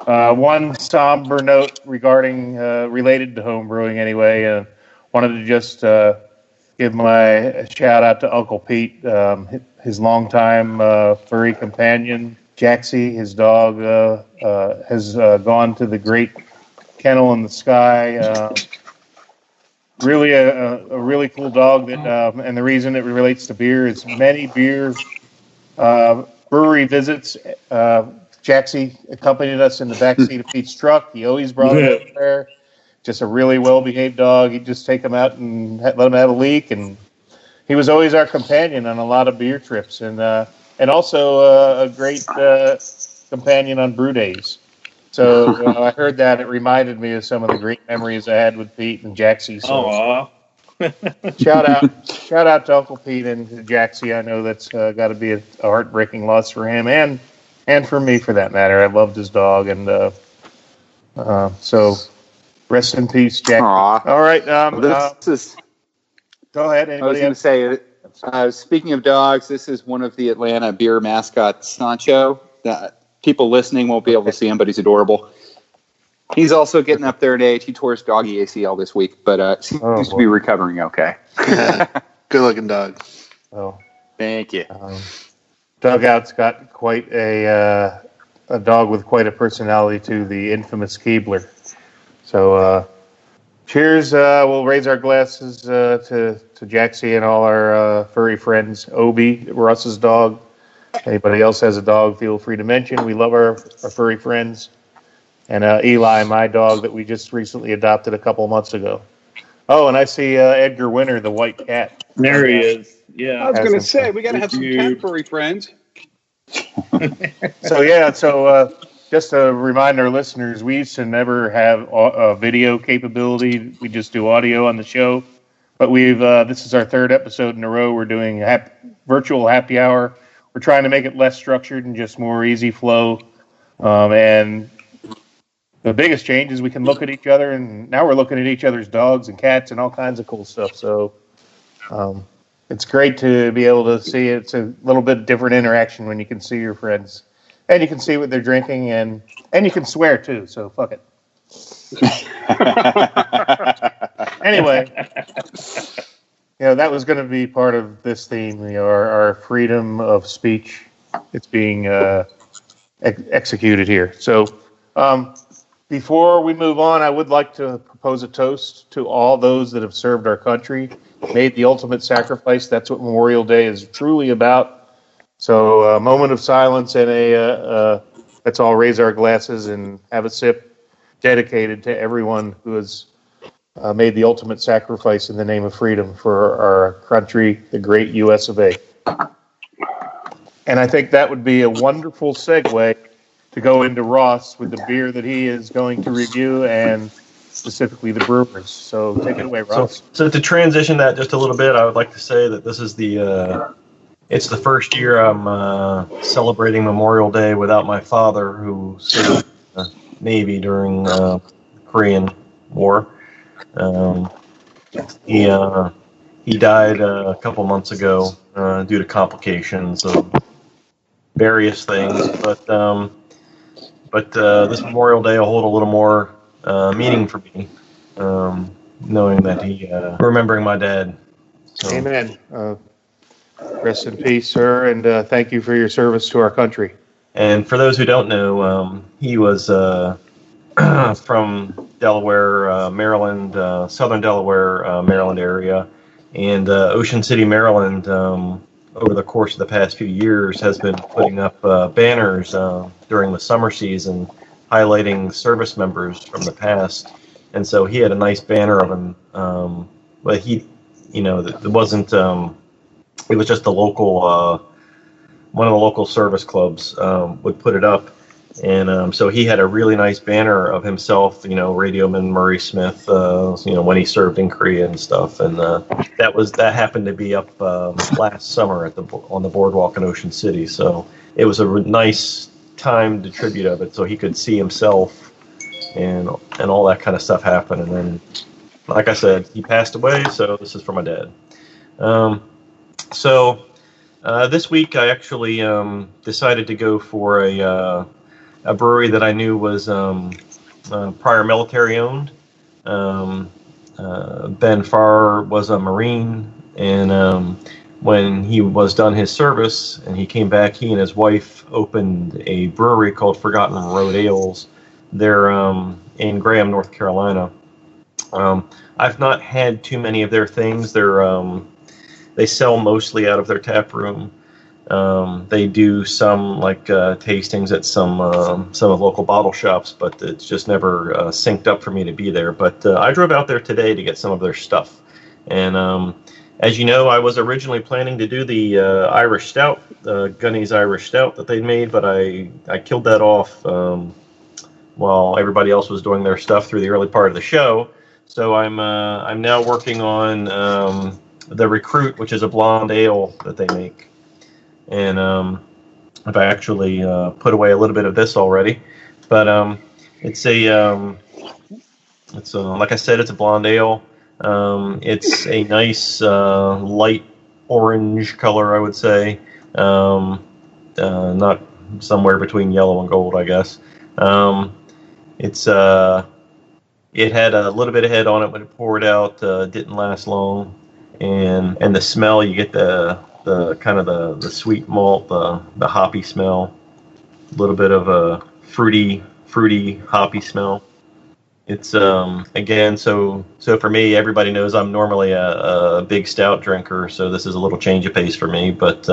One somber note regarding, related to home brewing anyway, wanted to just give my shout out to Uncle Pete, his longtime furry companion, Jaxie, his dog, has gone to the great kennel in the sky. Really a really cool dog that, and the reason it relates to beer is many brewery visits. Jaxie accompanied us in the backseat of Pete's truck. He always brought him everywhere. Just a really well-behaved dog. He'd just take him out and let him have a leak, and he was always our companion on a lot of beer trips, and also a great companion on brew days. So I heard that. It reminded me of some of the great memories I had with Pete and Jaxie. So shout out to Uncle Pete and to Jaxie. I know that's got to be a heartbreaking loss for him and for me, for that matter. I loved his dog, and so rest in peace, Jaxie. All right. Go ahead. I was going to say, speaking of dogs, this is one of the Atlanta beer mascots, Sancho. People listening won't be able to see him, but he's adorable. He's also getting up there in age. He tore his doggy ACL this week, but seems to be recovering okay. Good-looking dog. Oh, thank you. Dugout's got quite a dog with quite a personality to the infamous Keebler. So cheers. We'll raise our glasses to Jaxie and all our furry friends. Obi, Russ's dog. Anybody else has a dog, feel free to mention. We love our furry friends. And Eli, my dog that we just recently adopted a couple months ago. Oh, and I see Edgar Winter, the white cat. There he is. Yeah. I was going to say, we got to have some cat furry friends. So just to remind our listeners, we used to never have a video capability. We just do audio on the show. But this is our 3rd episode in a row. We're doing virtual happy hour. We're trying to make it less structured and just more easy flow. And the biggest change is we can look at each other, and now we're looking at each other's dogs and cats and all kinds of cool stuff. So it's great to be able to see it. It's a little bit different interaction when you can see your friends. And you can see what they're drinking, and you can swear, too, so fuck it. Anyway, that was going to be part of this theme, our freedom of speech. It's being executed here. So before we move on, I would like to propose a toast to all those that have served our country, made the ultimate sacrifice. That's what Memorial Day is truly about. So a moment of silence and let's all raise our glasses and have a sip dedicated to everyone who has made the ultimate sacrifice in the name of freedom for our country, the great U.S. of A. And I think that would be a wonderful segue to go into Ross with the beer that he is going to review, and specifically the brewers. So take it away, Ross. So to transition that just a little bit, I would like to say that this is the it's the first year I'm celebrating Memorial Day without my father, who served in the Navy during the Korean War. He died a couple months ago due to complications of various things, but this Memorial Day will hold a little more meaning for me, knowing that remembering my dad. So. Amen. Rest in peace, sir, and thank you for your service to our country. And for those who don't know, he was from Delaware, Maryland, southern Delaware, Maryland area, and Ocean City, Maryland, over the course of the past few years, has been putting up banners during the summer season highlighting service members from the past. And so he had a nice banner of him, but it wasn't, it was just a local, one of the local service clubs would put it up. And so he had a really nice banner of himself, Radioman Murray Smith, when he served in Korea and stuff. And that happened to be up last summer on the boardwalk in Ocean City. So it was a nice timed tribute of it, so he could see himself and all that kind of stuff happen. And then, like I said, he passed away. So this is for my dad. So this week I actually decided to go for a brewery that I knew was prior military owned. Ben Farr was a Marine, and when he was done his service and he came back, he and his wife opened a brewery called Forgotten Road Ales. They're in Graham, North Carolina. I've not had too many of their things. They sell mostly out of their tap room. They do some tastings at some of the local bottle shops, but it's just never synced up for me to be there. But I drove out there today to get some of their stuff. And as you know, I was originally planning to do the Irish Stout, Gunny's Irish Stout that they made, but I killed that off while everybody else was doing their stuff through the early part of the show. So I'm now working on the Recruit, which is a blonde ale that they make. And I've actually put away a little bit of this already, but it's like I said, it's a blonde ale. It's a nice light orange color, I would say, not somewhere between yellow and gold, I guess. It had a little bit of head on it when it poured out. Didn't last long, and the smell, you get the kind of the sweet malt, the hoppy smell, a little bit of a fruity hoppy smell. It's again, so for me, everybody knows I'm normally a big stout drinker, so this is a little change of pace for me. But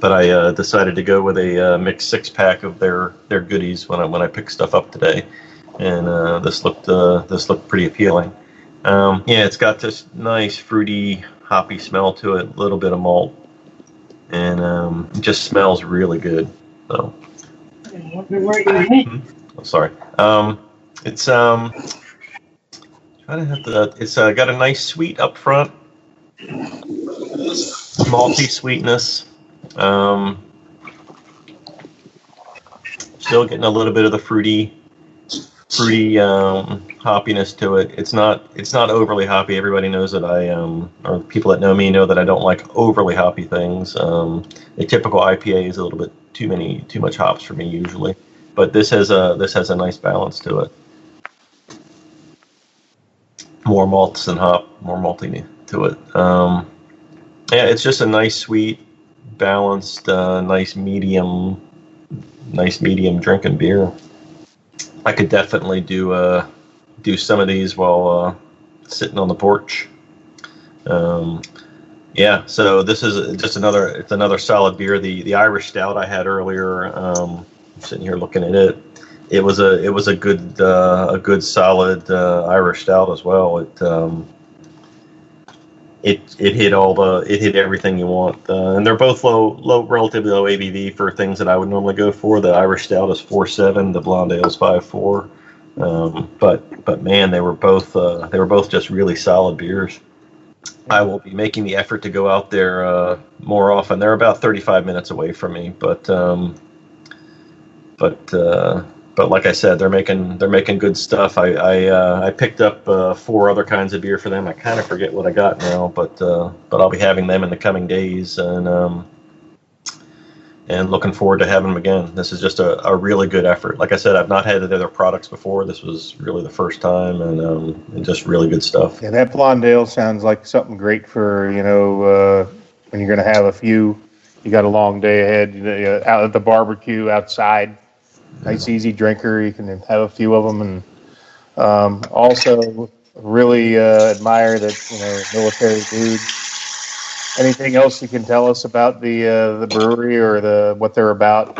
I decided to go with a mixed 6-pack of their goodies when I picked stuff up today, and this looked pretty appealing. It's got this nice fruity hoppy smell to it, a little bit of malt, and it just smells really good. So, sorry. It's it's got a nice sweet up front, malty sweetness. Still getting a little bit of the fruity hoppiness to it. It's not overly hoppy. Everybody knows that or people that know me know that I don't like overly hoppy things. A typical IPA is a little bit too much hops for me usually, but this has a nice balance to it. More malts than hop, more malty to it. It's just a nice, sweet, balanced, nice medium drinking beer. I could definitely do some of these while sitting on the porch. So this is just another solid beer. The Irish Stout I had earlier. I'm sitting here looking at it. It was a good solid Irish Stout as well. It hit everything you want, and they're both relatively low ABV for things that I would normally go for. The Irish Stout is 4.7, the blonde ale is 5.4. But man, they were both just really solid beers. I will be making the effort to go out there more often. They're about 35 minutes away from me, but like I said, they're making good stuff. I picked up 4 other kinds of beer for them. I kind of forget what I got now, but I'll be having them in the coming days, and looking forward to having them again. This is just a really good effort. Like I said, I've not had their products before. This was really the first time, and just really good stuff. Yeah, that blonde ale sounds like something great for, when you're going to have a few. You got a long day ahead, out at the barbecue outside. Nice, easy drinker. You can have a few of them. And also really admire that, military dude. Anything else you can tell us about the brewery or what they're about?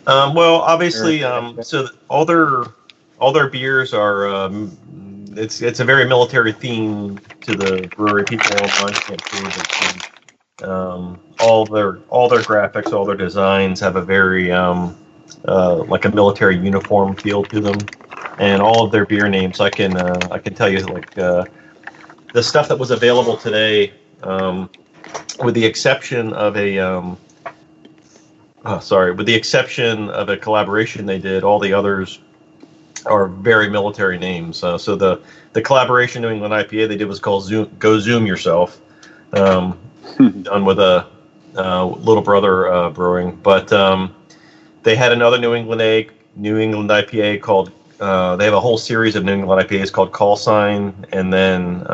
Well, obviously, so all their beers are it's a very military theme to the brewery. People online can't see it. All their graphics, all their designs have a very like a military uniform feel to them, and all of their beer names. I can tell you the stuff that was available today. With the exception of a collaboration they did, all the others are very military names. So the collaboration New England IPA they did was called Go Zoom Yourself, done with a Little Brother Brewing. But they had another New England IPA called. They have a whole series of New England IPAs called Call Sign, and then.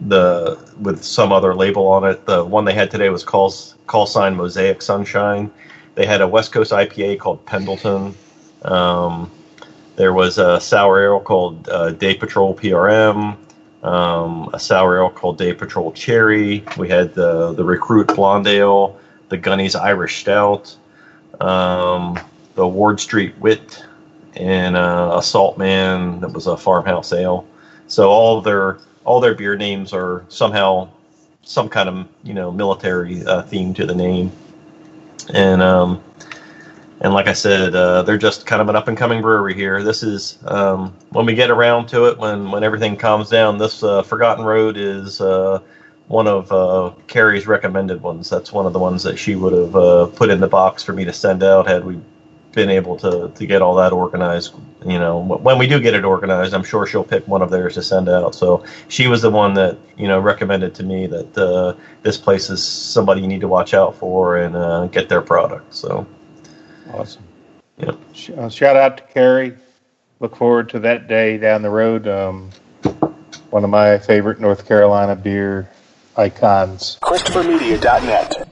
With some other label on it. The one they had today was Call Sign Mosaic Sunshine. They had a West Coast IPA called Pendleton. There was a sour ale called Day Patrol PRM. A sour ale called Day Patrol Cherry. We had the Recruit Blonde Ale, the Gunny's Irish Stout, the Ward Street Wit, and Assault Man that was a farmhouse ale. So all their beer names are somehow some kind of military theme to the name, and like I said, they're just kind of an up and coming brewery here. This is when we get around to it, when everything calms down. This Forgotten Road is one of Carrie's recommended ones. That's one of the ones that she would have put in the box for me to send out had we been able to get all that organized. When we do get it organized, I'm sure she'll pick one of theirs to send out. So she was the one that recommended to me that this place is somebody you need to watch out for and get their product. So awesome. Yeah. Shout out to Carrie. Look forward to that day down the road. One of my favorite North Carolina beer icons. ChristopherMedia.net.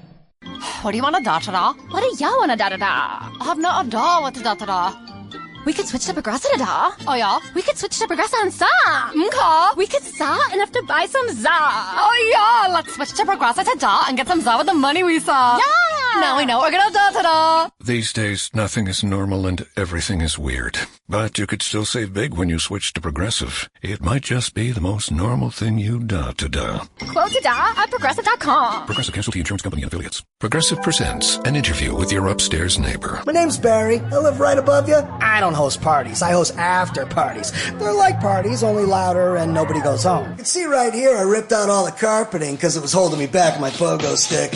What do you want to da-da-da? What do y'all want to da-da-da? I have no idea what to da-da-da. We could switch to Progressa da. Oh, yeah? We could switch to Progressa and sa. Okay. We could sa and have to buy some za. Oh, yeah. Let's switch to Progressa to da and get some za with the money we saw. Yeah. Now we know we're gonna da-da-da. These days, nothing is normal and everything is weird. But you could still save big when you switch to Progressive. It might just be the most normal thing you da-da-da. Quote to da at Progressive.com. Progressive Casualty Insurance Company and Affiliates. Progressive presents an interview with your upstairs neighbor. My name's Barry. I live right above you. I don't host parties. I host after parties. They're like parties, only louder and nobody goes home. You can see right here I ripped out all the carpeting because it was holding me back with my pogo stick.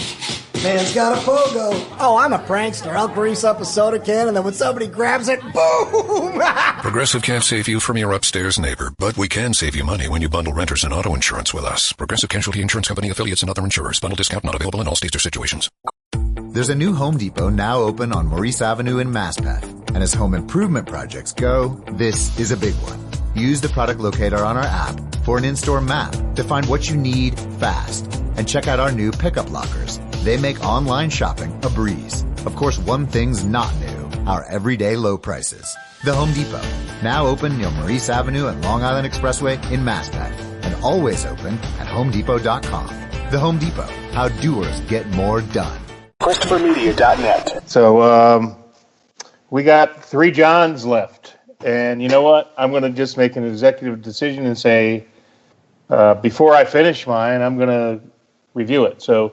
Man's got a pogo. Oh, I'm a prankster. I'll grease up a soda can and then when somebody grabs it, boom! Progressive can't save you from your upstairs neighbor, but we can save you money when you bundle renters and auto insurance with us. Progressive Casualty Insurance Company, Affiliates, and other insurers. Bundle discount not available in all states or situations. There's a new Home Depot now open on Maurice Avenue in Maspeth. And as home improvement projects go, this is a big one. Use the product locator on our app for an in-store map to find what you need fast. And check out our new pickup lockers. They make online shopping a breeze. Of course, one thing's not new, our everyday low prices. The Home Depot, now open near Maurice Avenue and Long Island Expressway in Maspeth, and always open at HomeDepot.com. The Home Depot, how doers get more done. ChristopherMedia.net. So we got 3 Johns left. And you know what? I'm going to just make an executive decision and say, before I finish mine, I'm going to review it. So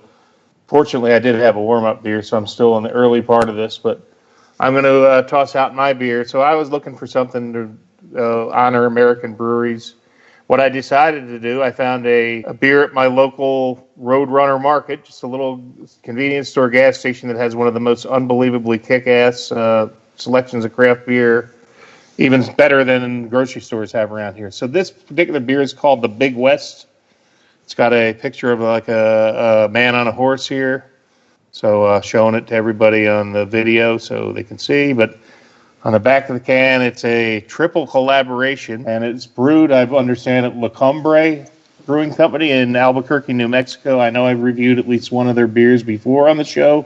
fortunately, I did have a warm-up beer, so I'm still in the early part of this, but I'm going to toss out my beer. So I was looking for something to honor American breweries. what I decided to do, I found a beer at my local Roadrunner Market, just a little convenience store gas station that has one of the most unbelievably kick-ass selections of craft beer, even better than grocery stores have around here. So this particular beer is called the Big West. It's got a picture of like a man on a horse here. So showing it to everybody on the video so they can see. But on the back of the can, it's a triple collaboration, and it's brewed, I understand, at La Cumbre Brewing Company in Albuquerque, New Mexico. I know I've reviewed at least one of their beers before on the show,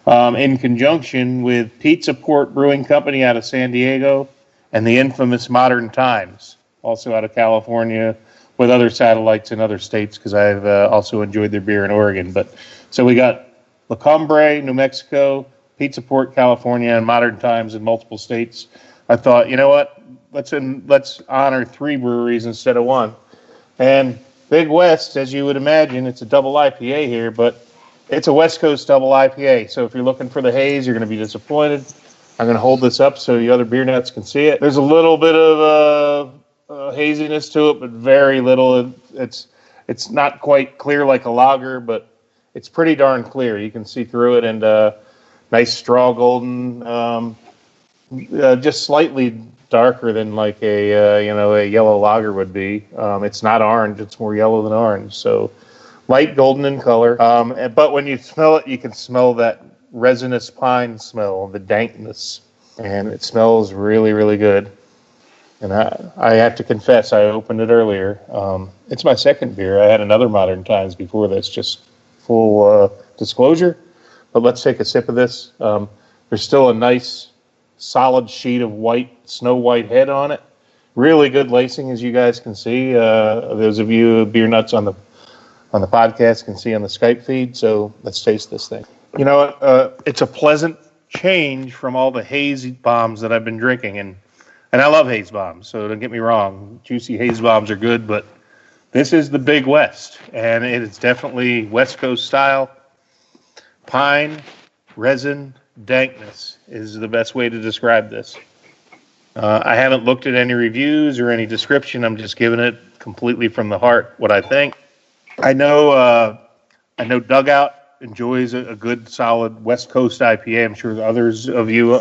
in conjunction with Pizza Port Brewing Company out of San Diego and the infamous Modern Times, also out of California, with other satellites in other states, because I've also enjoyed their beer in Oregon. But so we got La Cumbre, New Mexico, Pizza Port, California, and Modern Times in multiple states. I thought, you know what? Let's honor 3 breweries instead of 1. And Big West, as you would imagine, it's a double IPA here, but it's a West Coast double IPA. So if you're looking for the haze, you're going to be disappointed. I'm going to hold this up so the other beer nuts can see it. There's a little bit of haziness to it, but very little. It's not quite clear like a lager, but it's pretty darn clear. You can see through it, and nice straw golden, just slightly darker than like a yellow lager would be. It's not orange; it's more yellow than orange. So light golden in color. But when you smell it, you can smell that resinous pine smell, the dankness, and it smells really, really good. And I have to confess, I opened it earlier. It's my second beer. I had another Modern Times before this, just full disclosure. But let's take a sip of this. There's still a nice, solid sheet of white, snow white head on it. Really good lacing, as you guys can see. Those of you beer nuts on the podcast can see on the Skype feed. So let's taste this thing. You know what? It's a pleasant change from all the hazy bombs that I've been drinking, and I love haze bombs. So don't get me wrong, juicy haze bombs are good, but this is the Big West, and it is definitely West Coast style. Pine, resin, dankness is the best way to describe this. I haven't looked at any reviews or any description. I'm just giving it completely from the heart what I think. I know Dugout enjoys a good, solid West Coast IPA. I'm sure others of you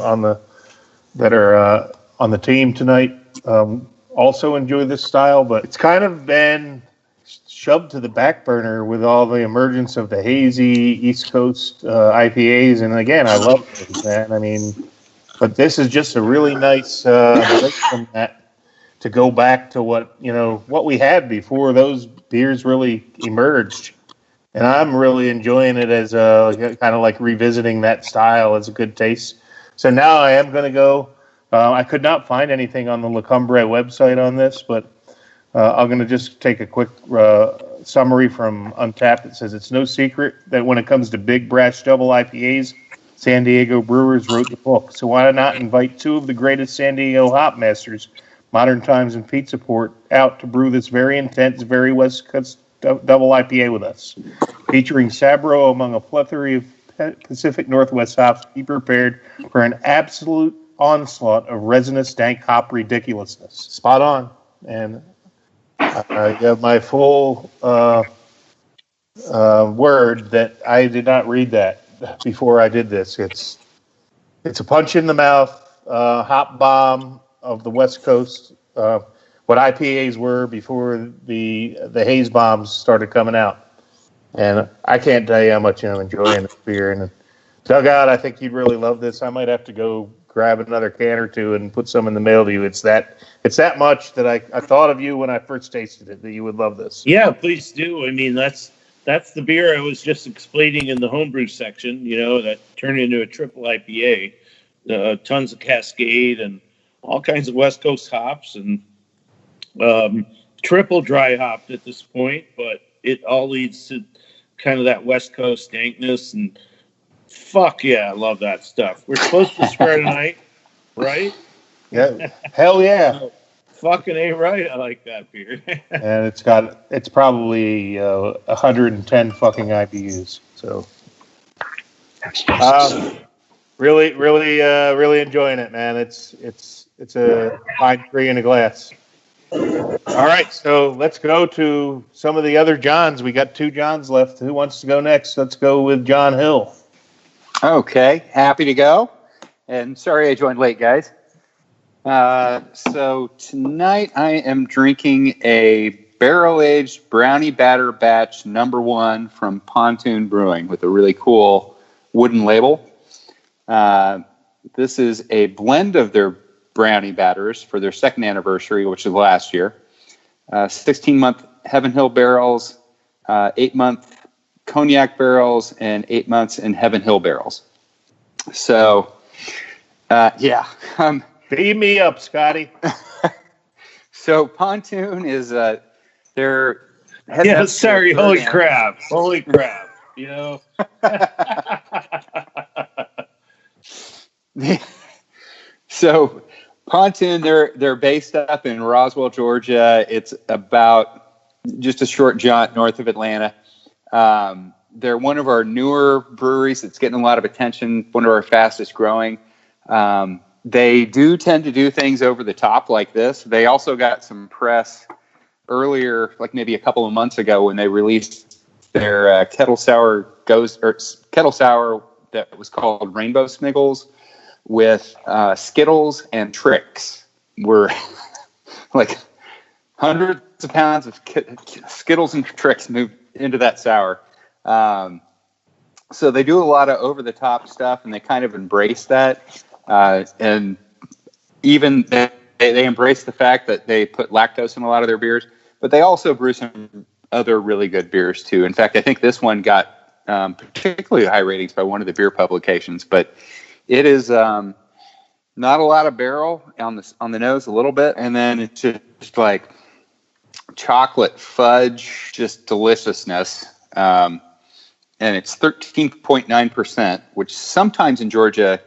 that are on the team tonight also enjoy this style, but it's kind of been shoved to the back burner with all the emergence of the hazy East Coast IPAs. And again, I love those, man. I mean, but this is just a really nice break from that to go back to what we had before those beers really emerged. And I'm really enjoying it as kind of like revisiting that style as a good taste. So now I am going to go. I could not find anything on the La Cumbre website on this, but I'm going to just take a quick summary from Untappd. It says, it's no secret that when it comes to big brash double IPAs, San Diego brewers wrote the book. So why not invite 2 of the greatest San Diego hop masters, Modern Times and Pizza Port, out to brew this very intense, very West Coast double IPA with us, featuring Sabro among a plethora of Pacific Northwest hops. Be prepared for an absolute onslaught of resinous, dank hop ridiculousness. Spot on. And I have my full word that I did not read that before I did this. It's a punch in the mouth, hop bomb of the West Coast. What IPAs were before the haze bombs started coming out. And I can't tell you how much I'm enjoying this beer. And Dugout, I think you'd really love this. I might have to go grab another can or 2 and put some in the mail to you. It's that much that I thought of you when I first tasted it, that you would love this. Yeah, please do. I mean, that's the beer I was just explaining in the homebrew section, that turned into a triple IPA. Tons of Cascade and all kinds of West Coast hops, and triple dry hopped at this point, but it all leads to kind of that West Coast dankness, and fuck yeah, I love that stuff. We're supposed to swear tonight, right? Yeah, hell yeah. Fucking A right, I like that beer. And it's probably 110 fucking IBUs. So really enjoying it, man. It's a fine tree in a glass. All right, so let's go to some of the other Johns. We got 2 Johns left. Who wants to go next? Let's go with John Hill. Okay, happy to go. And sorry I joined late, guys. So tonight I am drinking a barrel-aged brownie batter batch #1 from Pontoon Brewing with a really cool wooden label. This is a blend of their brownie batters for their 2nd anniversary, which is last year. 16-month Heaven Hill barrels, 8-month cognac barrels, and 8 months in Heaven Hill barrels. So, Beam me up, Scotty. So Pontoon is they're Yeah, sorry. Holy crap. You know. So Pontoon, they're based up in Roswell, Georgia. It's about just a short jaunt north of Atlanta. They're one of our newer breweries that's getting a lot of attention, one of our fastest growing. They do tend to do things over the top like this. They also got some press earlier, like maybe a couple of months ago, when they released their kettle sour that was called Rainbow Sniggles with Skittles and Tricks. Were like hundreds of pounds of Skittles and Tricks moved into that sour. So they do a lot of over-the-top stuff, and they kind of embrace that. And even they embrace the fact that they put lactose in a lot of their beers, but they also brew some other really good beers, too. In fact, I think this one got particularly high ratings by one of the beer publications, but it is not a lot of barrel on the nose, a little bit, and then it's just like chocolate fudge, just deliciousness. And it's 13.9%, which sometimes in Georgia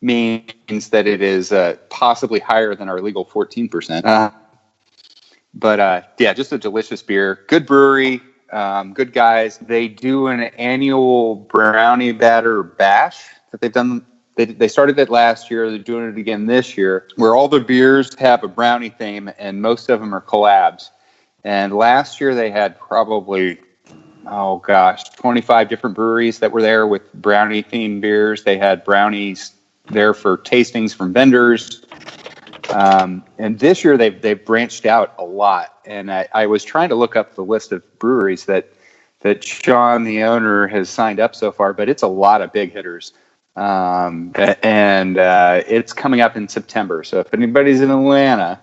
means that it is possibly higher than our legal 14%. But just a delicious beer. Good brewery, good guys. They do an annual brownie batter bash that they've done. They started it last year. They're doing it again this year, where all the beers have a brownie theme, and most of them are collabs. And last year they had probably, 25 different breweries that were there with brownie-themed beers. They had brownies there for tastings from vendors. And this year they've branched out a lot. And I was trying to look up the list of breweries that Sean, the owner, has signed up so far, but it's a lot of big hitters. And it's coming up in September. So if anybody's in Atlanta,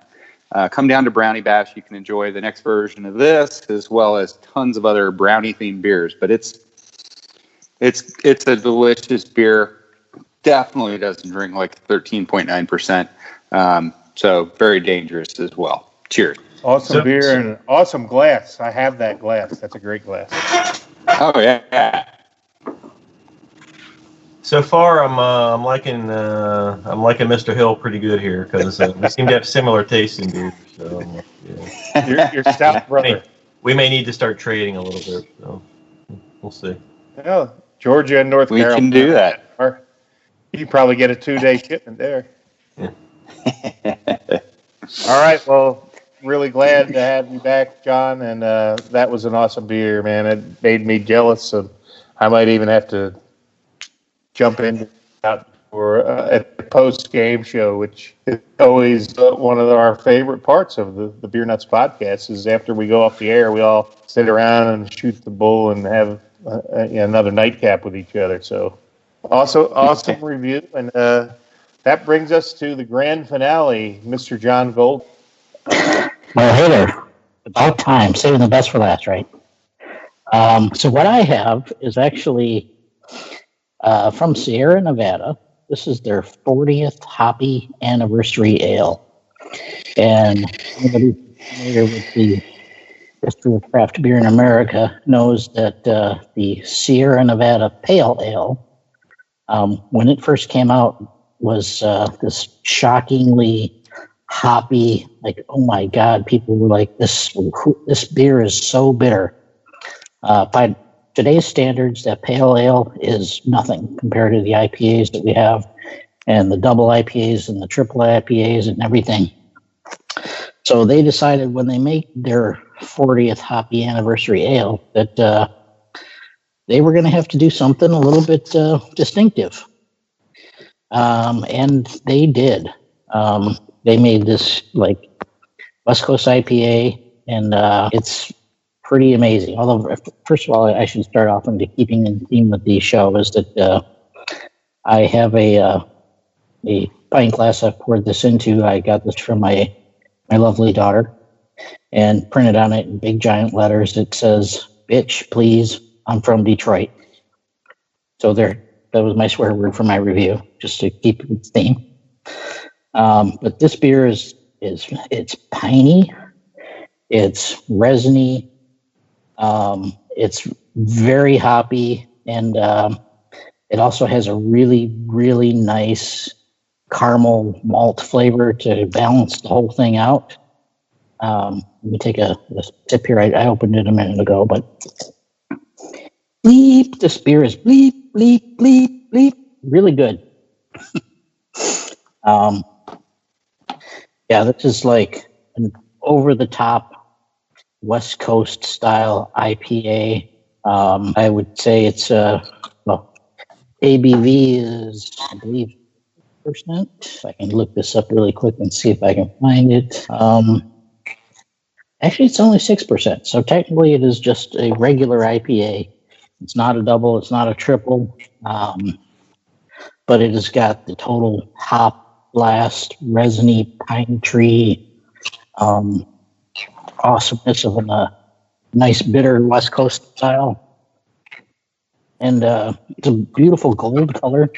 come down to Brownie Bash. You can enjoy the next version of this, as well as tons of other brownie-themed beers. But it's a delicious beer. Definitely doesn't drink like 13.9%. So very dangerous as well. Cheers. Awesome beer and an awesome glass. I have that glass. That's a great glass. Oh yeah. So far, I'm liking Mr. Hill pretty good here because we seem to have similar tastes in beer. So Your stout brother. We may need to start trading a little bit. So we'll see. Oh, Georgia and North Carolina. We can do that. You probably get a 2-day shipment there. Yeah. All right. Well, really glad to have you back, John. And that was an awesome beer, man. It made me jealous. So I might even have to jump in out for a post-game show, which is always one of our favorite parts of the Beer Nuts podcast. Is after we go off the air, we all sit around and shoot the bull and have another nightcap with each other. So awesome review, and that brings us to the grand finale, Mr. John Gold. Well, hey there. About time. Saving the best for last, right? So what I have is actually from Sierra Nevada. This is their 40th Hoppy Anniversary Ale. And anybody familiar with the history of craft beer in America knows that the Sierra Nevada Pale Ale, when it first came out, was this shockingly hoppy, like, oh my God, people were like, this beer is so bitter. By today's standards, that pale ale is nothing compared to the IPAs that we have, and the double IPAs and the triple IPAs and everything. So they decided when they make their 40th hoppy anniversary ale that they were going to have to do something a little bit distinctive. And they did. They made this like West Coast IPA, and it's pretty amazing. Although, first of all, I should start off into keeping in theme with the show is that I have a pint glass I've poured this into. I got this from my lovely daughter, and printed on it in big giant letters. It says, "Bitch, please, I'm from Detroit." So that was my swear word for my review, just to keep it theme. But this beer it's piney, it's resiny, it's very hoppy, and it also has a really, really nice caramel malt flavor to balance the whole thing out. Let me take a sip here. I opened it a minute ago, but bleep, this beer is bleep, bleep, bleep, bleep. Really good. Yeah, this is like an over-the-top West Coast style IPA. I would say it's ABV is, I believe, %. If I can look this up really quick and see if I can find it. Actually, it's only 6%. So technically, it is just a regular IPA. It's not a double. It's not a triple. But it has got the total hop blast, resiny pine tree, awesomeness of a nice bitter West Coast style. And it's a beautiful gold color.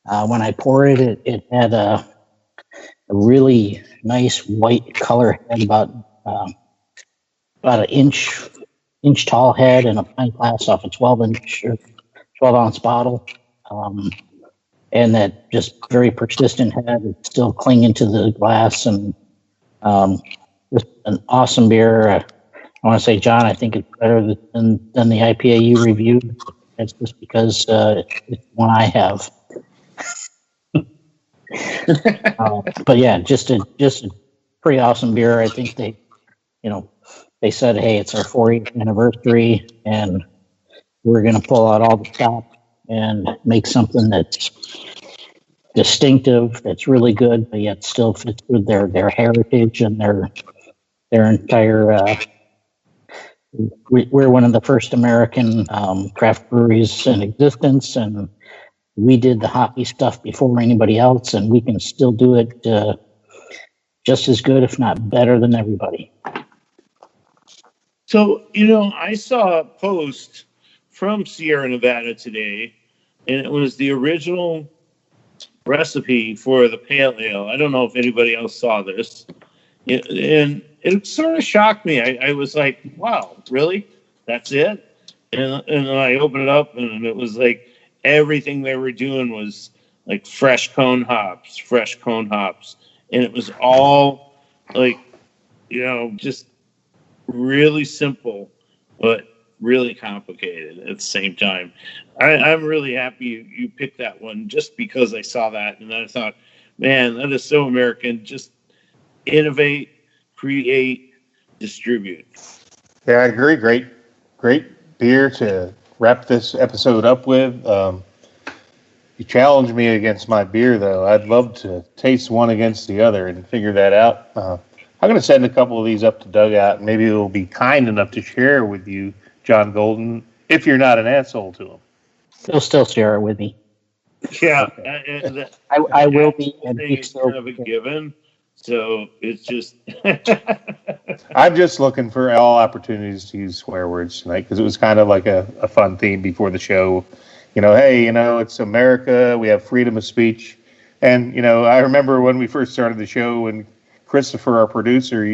When I pour it, it had a really nice white color head, about an inch tall head, and a pint glass off a 12-ounce bottle. And that just very persistent head. It's still clinging to the glass, and just an awesome beer. I want to say, John, I think it's better than the IPA you reviewed. It's just because it's one I have. But yeah, just a pretty awesome beer. I think they said, hey, it's our 40th anniversary, and we're going to pull out all the stops and make something that's distinctive, that's really good, but yet still fits with their heritage and their entire. We're one of the first American craft breweries in existence, and we did the hoppy stuff before anybody else, and we can still do it just as good, if not better, than everybody. So, I saw a post from Sierra Nevada today, and it was the original recipe for the pale ale. I don't know if anybody else saw this. And it sort of shocked me. I was like, wow, really? That's it? And then I opened it up, and it was like everything they were doing was like fresh cone hops. And it was all like, just really simple, but really complicated at the same time. I'm really happy you picked that one just because I saw that, and I thought, man, that is so American. Just innovate, create, distribute. Yeah, I agree. Great beer to wrap this episode up with. You challenged me against my beer, though. I'd love to taste one against the other and figure that out. I'm going to send a couple of these up to Dugout, and maybe they'll be kind enough to share with you, John Golden, if you're not an asshole to them. They'll still share it with me. Yeah, okay. I will be. And it's kind of a given. So it's just. I'm just looking for all opportunities to use swear words tonight because it was kind of like a fun theme before the show. Hey, it's America. We have freedom of speech. And, I remember when we first started the show, and Christopher, our producer,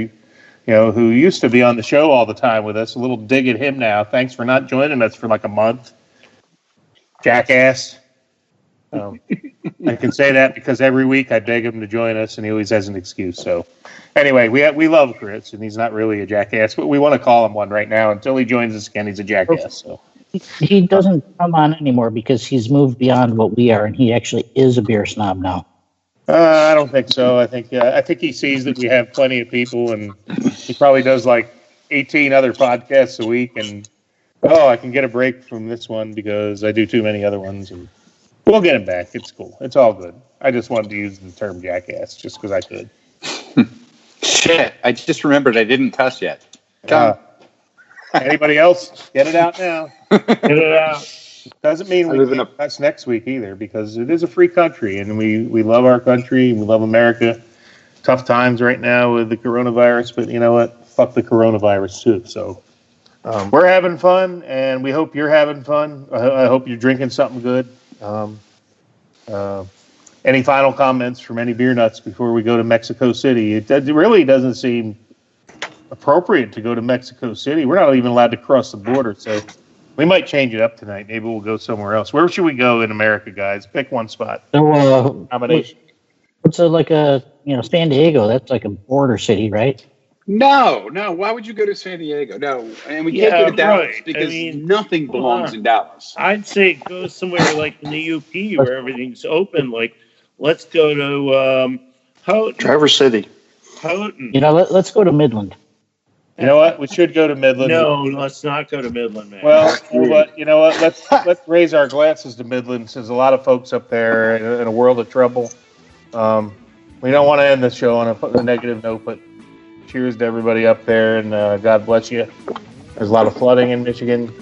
who used to be on the show all the time with us, a little dig at him now. Thanks for not joining us for like a month. Jackass. I can say that because every week I beg him to join us, and he always has an excuse. So, anyway, we love Chris, and he's not really a jackass, but we want to call him one right now. Until he joins us again, he's a jackass. So he doesn't come on anymore because he's moved beyond what we are, and he actually is a beer snob now. I don't think so. I think he sees that we have plenty of people, and he probably does like 18 other podcasts a week. And I can get a break from this one because I do too many other ones, and we'll get him back. It's cool. It's all good. I just wanted to use the term jackass just because I could. Shit! I just remembered I didn't cuss yet. Anybody else? Get it out now. Get it out. Doesn't mean we can't cuss next week either, because it is a free country, and we love our country. We love America. Tough times right now with the coronavirus, but you know what? Fuck the coronavirus too. So we're having fun, and we hope you're having fun. I hope you're drinking something good. Any final comments from any beer nuts before we go to Mexico City? It really doesn't seem appropriate to go to Mexico City. We're not even allowed to cross the border, so we might change it up tonight. Maybe we'll go somewhere else. Where should we go in America, guys? Pick one spot. So, Combination. what's San Diego? That's like a border city, right? No. Why would you go to San Diego? No, and we can't go to Dallas because nothing belongs in Dallas. I'd say go somewhere like in the UP where everything's open. Like, let's go to Houghton. Traverse City. Houghton. Let's go to Midland. You know what? We should go to Midland. No, let's not go to Midland, man. Well, but you know what? Let's raise our glasses to Midland, since a lot of folks up there in a world of trouble. We don't want to end the show on a negative note, but cheers to everybody up there, and God bless you. There's a lot of flooding in Michigan.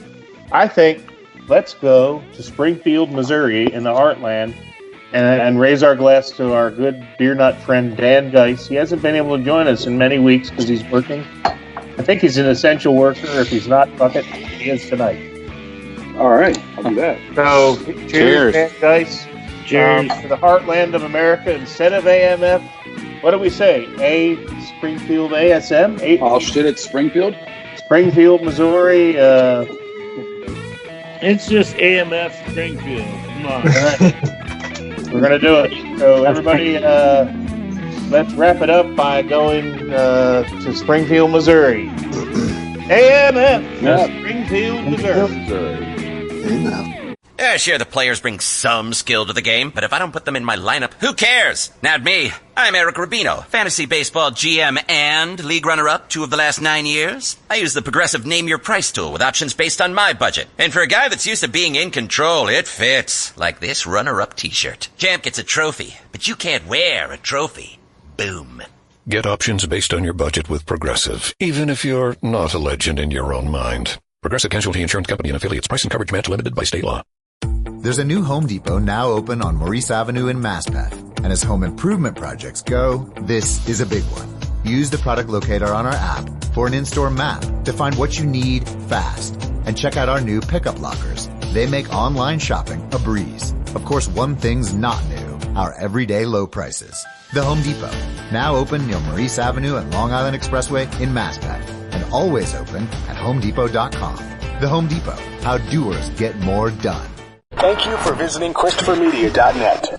I think let's go to Springfield, Missouri, in the heartland, and raise our glass to our good beer nut friend Dan Geis. He hasn't been able to join us in many weeks because he's working. I think he's an essential worker. If he's not, fuck it, he is tonight. All right, I'll do that. So, cheers. Dan Geis. Cheers. To the heartland of America. Instead of AMF, what do we say? Springfield ASM? Oh, shit, it's Springfield? Springfield, Missouri. It's just AMF Springfield. Come on. We're going to do it. So, everybody, let's wrap it up by going to Springfield, Missouri. AMF, Springfield, Missouri. Amen. Yeah, sure, the players bring some skill to the game, but if I don't put them in my lineup, who cares? Not me. I'm Eric Rubino, fantasy baseball GM and league runner-up 2 of the last 9 years. I use the progressive Name Your Price tool with options based on my budget. And for a guy that's used to being in control, it fits. Like this runner-up t-shirt. Champ gets a trophy, but you can't wear a trophy. Boom. Get options based on your budget with Progressive, even if you're not a legend in your own mind. Progressive Casualty Insurance Company and affiliates. Price and coverage match limited by state law. There's a new Home Depot now open on Maurice Avenue in Maspeth. And as home improvement projects go, this is a big one. Use the product locator on our app for an in-store map to find what you need fast. And check out our new pickup lockers. They make online shopping a breeze. Of course, one thing's not new, our everyday low prices. The Home Depot, now open near Maurice Avenue and Long Island Expressway in Maspeth. And always open at homedepot.com. The Home Depot, how doers get more done. Thank you for visiting ChristopherMedia.net.